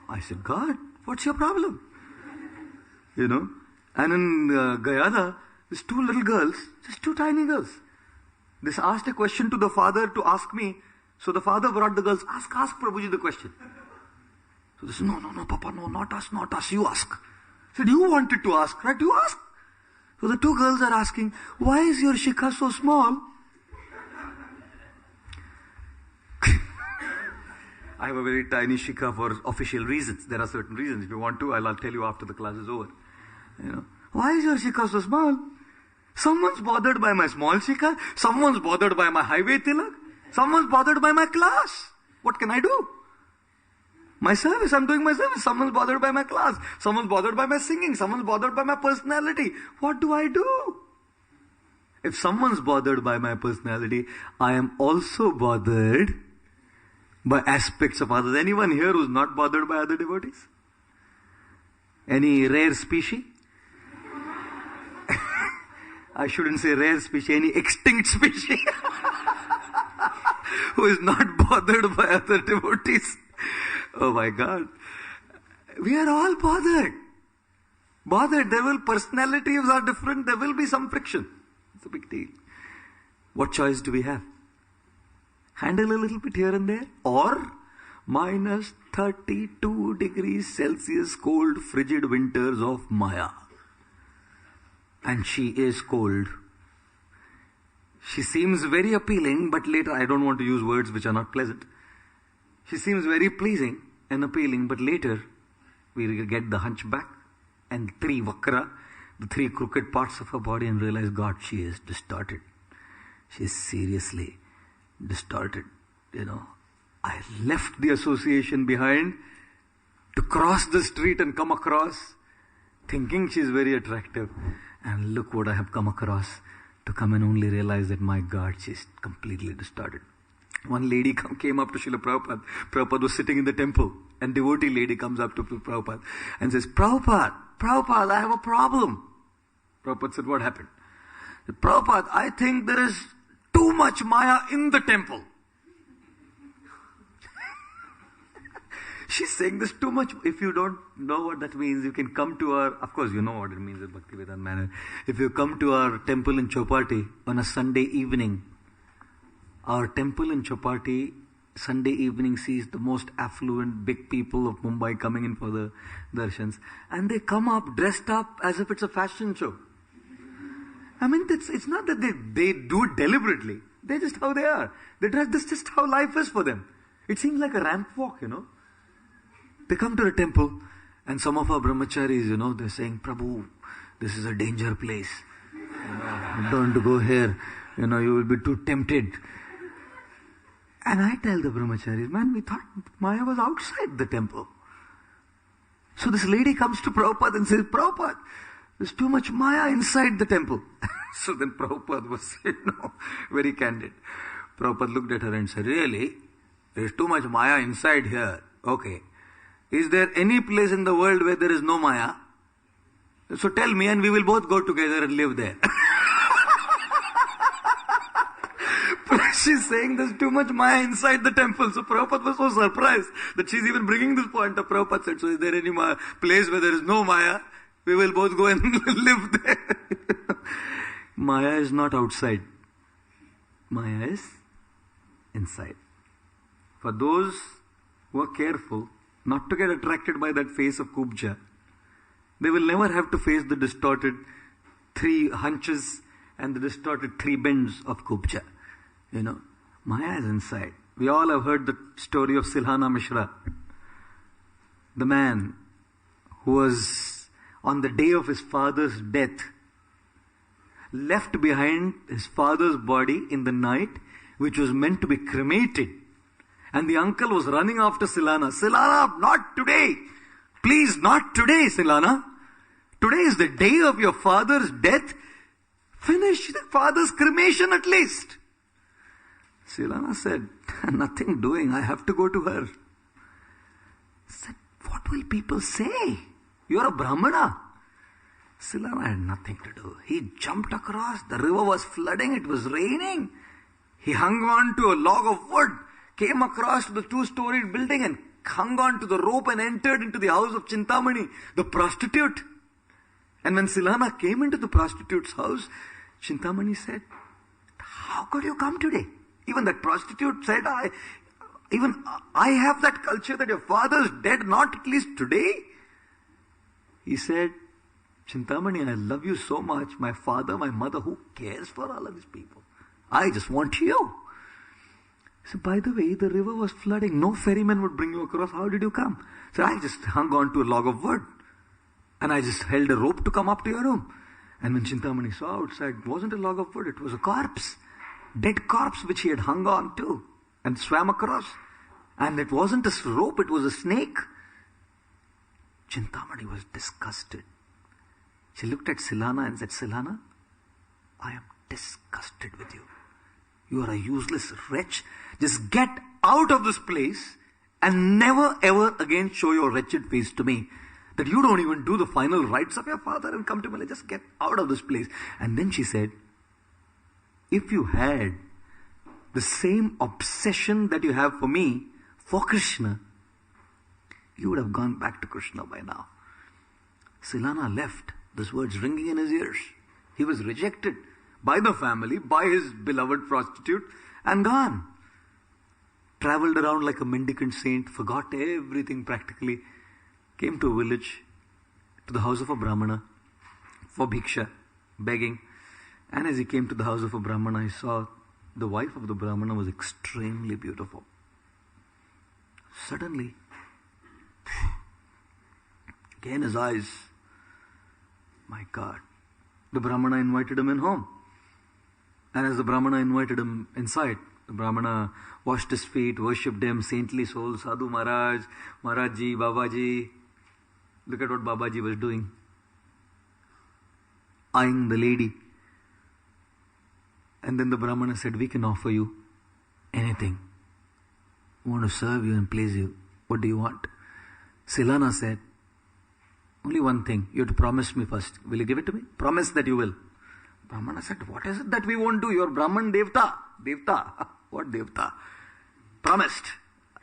I said, God, what's your problem? And in Guyana, there's two little girls, just two tiny girls. They asked a question to the father to ask me. So the father brought the girls, ask Prabhuji the question. So they said, no, Papa, no, not us, you ask. I said, you wanted to ask, right? You ask. So the two girls are asking, why is your shikha so small? I have a very tiny shikha for official reasons. There are certain reasons. If you want to, I'll tell you after the class is over. Why is your shikha so small? Someone's bothered by my small shikha. Someone's bothered by my highway tilak. Someone's bothered by my class. What can I do? My service, I'm doing my service. Someone's bothered by my class. Someone's bothered by my singing. Someone's bothered by my personality. What do I do? If someone's bothered by my personality, I am also bothered by aspects of others. Anyone here who's not bothered by other devotees? Any rare species? I shouldn't say rare species, any extinct species who is not bothered by other devotees. Oh my God. We are all bothered. Bothered. Personalities are different. There will be some friction. It's a big deal. What choice do we have? Handle a little bit here and there, or minus 32 degrees Celsius cold frigid winters of Maya. And she is cold. She seems very appealing, but later, I don't want to use words which are not pleasant. She seems very pleasing and appealing, but later we get the hunchback and three vakra, the three crooked parts of her body, and realize, God, she is distorted. She is seriously distorted. I left the association behind to cross the street and come across, thinking she is very attractive. And look what I have come across, to come and only realize that, my God, she is completely distorted. One lady came up to Srila Prabhupada. Prabhupada was sitting in the temple, and devotee lady comes up to Prabhupada and says, Prabhupada, I have a problem. Prabhupada said, what happened? He said, Prabhupada, I think there is too much Maya in the temple. She's saying there's too much. If you don't know what that means, you can come to our, of course you know what it means in Bhaktivedanta manner. If you come to our temple in Chowpatty on a Sunday evening, our temple in Chowpatty, Sunday evening sees the most affluent big people of Mumbai coming in for the darshans. And they come up dressed up as if it's a fashion show. I mean, it's not that they do it deliberately. They're just how they are. That's just how life is for them. It seems like a ramp walk, They come to the temple, and some of our brahmacharis, they're saying, Prabhu, this is a danger place. Don't go here. You will be too tempted. And I tell the brahmacharis, man, we thought Maya was outside the temple. So this lady comes to Prabhupada and says, Prabhupada, there's too much Maya inside the temple. So then Prabhupada was, very candid. Prabhupada looked at her and said, really? There's too much Maya inside here. Okay. Is there any place in the world where there is no Maya? So tell me, and we will both go together and live there. She's saying there's too much Maya inside the temple. So Prabhupada was so surprised that she's even bringing this point up. Prabhupada said, so is there any place where there is no Maya? We will both go and live there. Maya is not outside. Maya is inside. For those who are careful not to get attracted by that face of Kubja, they will never have to face the distorted three hunches and the distorted three bends of Kubja. Maya is inside. We all have heard the story of Silhana Mishra, the man who was on the day of his father's death, left behind his father's body in the night, which was meant to be cremated. And the uncle was running after Silhana. Silhana, not today. Please, not today, Silhana. Today is the day of your father's death. Finish the father's cremation at least. Silhana said, nothing doing. I have to go to her. Said, what will people say? You're a Brahmana. Silhana had nothing to do. He jumped across. The river was flooding. It was raining. He hung on to a log of wood, came across to the two-storied building and hung on to the rope and entered into the house of Chintamani, the prostitute. And when Silhana came into the prostitute's house, Chintamani said, how could you come today? Even that prostitute said, I have that culture that your father's dead, not at least today. He said, Chintamani, I love you so much. My father, my mother, who cares for all of these people? I just want you. So, by the way, the river was flooding. No ferryman would bring you across. How did you come? So I just hung on to a log of wood. And I just held a rope to come up to your room. And when Chintamani saw outside, it wasn't a log of wood. It was a corpse. Dead corpse which he had hung on to. And swam across. And it wasn't a rope, it was a snake. Chintamani was disgusted. She looked at Silhana and said, Silhana, I am disgusted with you. You are a useless wretch. Just get out of this place and never ever again show your wretched face to me. That you don't even do the final rites of your father and come to me. Just get out of this place. And then she said, if you had the same obsession that you have for me, for Krishna, you would have gone back to Krishna by now. Silana left, these words ringing in his ears. He was rejected by the family, by his beloved prostitute, and gone. Traveled around like a mendicant saint, forgot everything practically, came to a village, to the house of a Brahmana, for bhiksha, begging. And as he came to the house of a Brahmana, he saw the wife of the Brahmana was extremely beautiful. Suddenly, again his eyes, my God, the Brahmana invited him in home. And as the Brahmana invited him inside, the Brahmana washed his feet, worshipped him, saintly soul, Sadhu Maharaj, Maharajji, Babaji. Look at what Babaji was doing. Eyeing the lady. And then the Brahmana said, we can offer you anything. We want to serve you and please you. What do you want? Silana said, only one thing. You have to promise me first. Will you give it to me? Promise that you will. Brahmana said, what is it that we won't do? You're Brahman Devta. Devta. What Devta? Promised.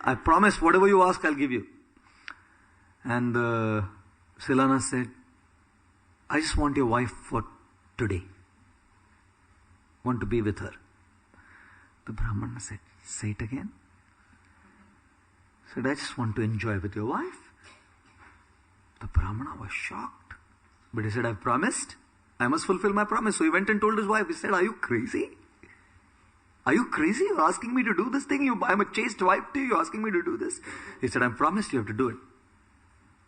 I promise whatever you ask, I'll give you. And Silana said, I just want your wife for today. Want to be with her. The Brahmana said, say it again. Said, I just want to enjoy with your wife. The Brahmana was shocked. But he said, I've promised. I must fulfill my promise. So he went and told his wife. He said, are you crazy? Are you crazy? You're asking me to do this thing? I'm a chaste wife to you. You're asking me to do this? He said, I'm promised you have to do it.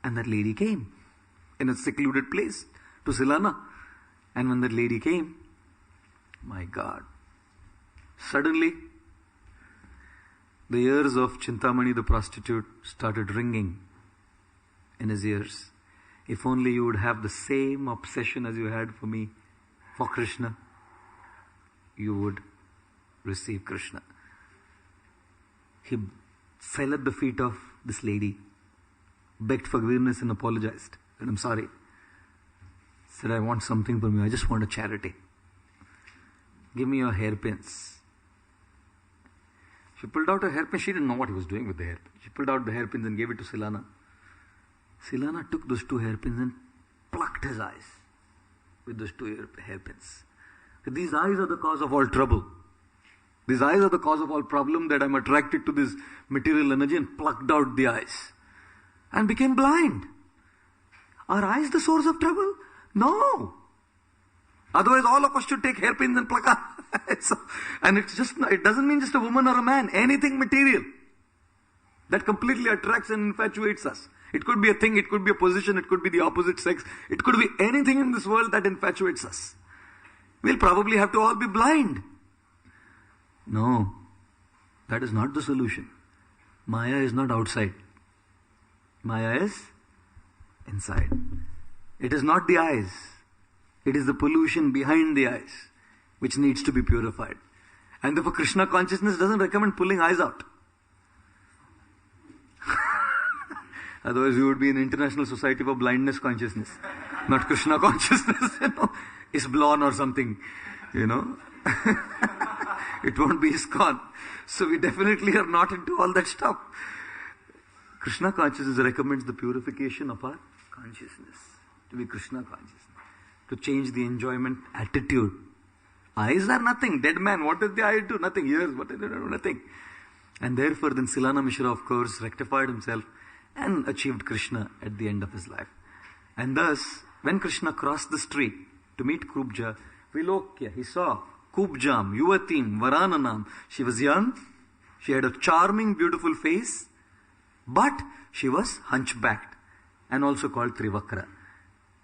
And that lady came in a secluded place to Silana. And when that lady came, my God, suddenly the ears of Chintamani the prostitute started ringing in his ears. If only you would have the same obsession as you had for me, for Krishna, you would receive Krishna. He fell at the feet of this lady, begged forgiveness and apologized. Said, I'm sorry. Said, I want something from you. I just want a charity. Give me your hairpins. She pulled out her hairpin. She didn't know what he was doing with the hairpin. She pulled out the hairpins and gave it to Silana. Silana took those two hairpins and plucked his eyes with those two hairpins. These eyes are the cause of all trouble. These eyes are the cause of all problem, that I'm attracted to this material energy, and plucked out the eyes and became blind. Are eyes the source of trouble? No. Otherwise all of us should take hairpins and pluck our eyes. And it doesn't mean just a woman or a man. Anything material that completely attracts and infatuates us. It could be a thing, it could be a position, it could be the opposite sex. It could be anything in this world that infatuates us. We'll probably have to all be blind. No, that is not the solution. Maya is not outside. Maya is inside. It is not the eyes. It is the pollution behind the eyes which needs to be purified. And therefore Krishna consciousness doesn't recommend pulling eyes out. Otherwise we would be in International Society for Blindness Consciousness. Not Krishna consciousness, Isblon or something, It won't be ISKCON. So we definitely are not into all that stuff. Krishna consciousness recommends the purification of our consciousness. To be Krishna consciousness. To change the enjoyment attitude. Eyes are nothing. Dead man, what does the eye do? Nothing. Ears, what does it do? Nothing. And therefore then Silana Mishra, of course, rectified himself and achieved Krishna at the end of his life. And thus, when Krishna crossed the street to meet Kubja, Vilokya, he saw Kubjam, Yuvatim, Varananam. She was young, she had a charming, beautiful face, but she was hunchbacked and also called Trivakra.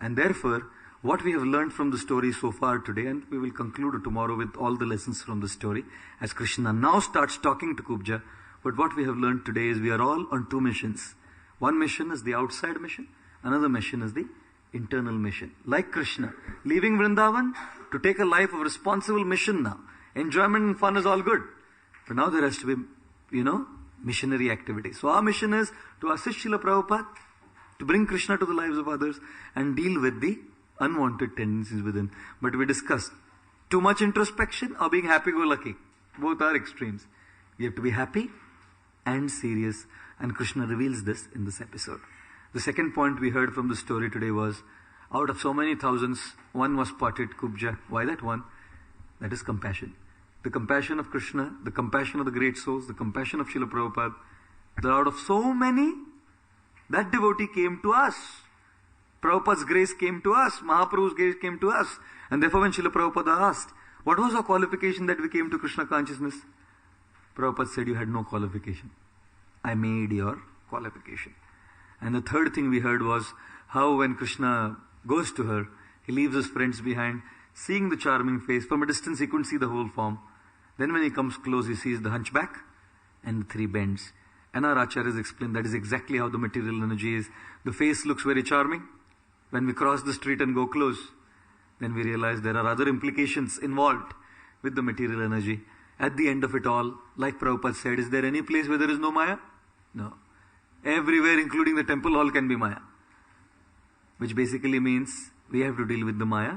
And therefore, what we have learned from the story so far today, and we will conclude tomorrow with all the lessons from the story, as Krishna now starts talking to Kubja, but what we have learned today is we are all on two missions. One mission is the outside mission, another mission is the internal mission. Like Krishna, leaving Vrindavan to take a life of responsible mission now. Enjoyment and fun is all good. But now there has to be, missionary activity. So our mission is to assist Srila Prabhupada, to bring Krishna to the lives of others and deal with the unwanted tendencies within. But we discussed too much introspection or being happy-go-lucky. Both are extremes. We have to be happy and serious, and Krishna reveals this in this episode. The second point we heard from the story today was, out of so many thousands, one was spotted, Kubja. Why that one? That is compassion. The compassion of Krishna, the compassion of the great souls, the compassion of Srila Prabhupada. That out of so many, that devotee came to us. Prabhupada's grace came to us. Mahaprabhu's grace came to us. And therefore when Srila Prabhupada asked, what was our qualification that we came to Krishna consciousness? Prabhupada said, you had no qualification. I made your qualification. And the third thing we heard was how when Krishna goes to her, he leaves his friends behind, seeing the charming face. From a distance he couldn't see the whole form. Then when he comes close, he sees the hunchback and the three bends. And our acharyas explained that is exactly how the material energy is. The face looks very charming. When we cross the street and go close, then we realize there are other implications involved with the material energy. At the end of it all, like Prabhupada said, is there any place where there is no Maya? No. Everywhere, including the temple hall, can be Maya. Which basically means we have to deal with the Maya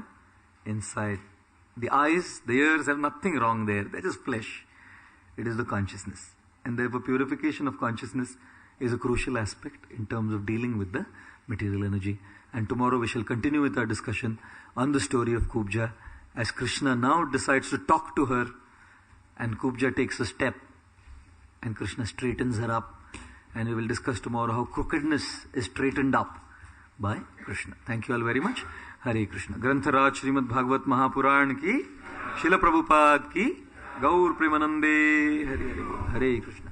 inside. The eyes, the ears have nothing wrong there. They're just flesh. It is the consciousness. And therefore purification of consciousness is a crucial aspect in terms of dealing with the material energy. And tomorrow we shall continue with our discussion on the story of Kubja, as Krishna now decides to talk to her, and Kubja takes a step and Krishna straightens her up, and we will discuss tomorrow how crookedness is straightened up by Krishna. Thank you all very much. Hare Krishna. Grantharaj Srimad Bhagavat Mahapuran ki, Srila Prabhupada ki, Gaur Premanande, Hare Hare Krishna.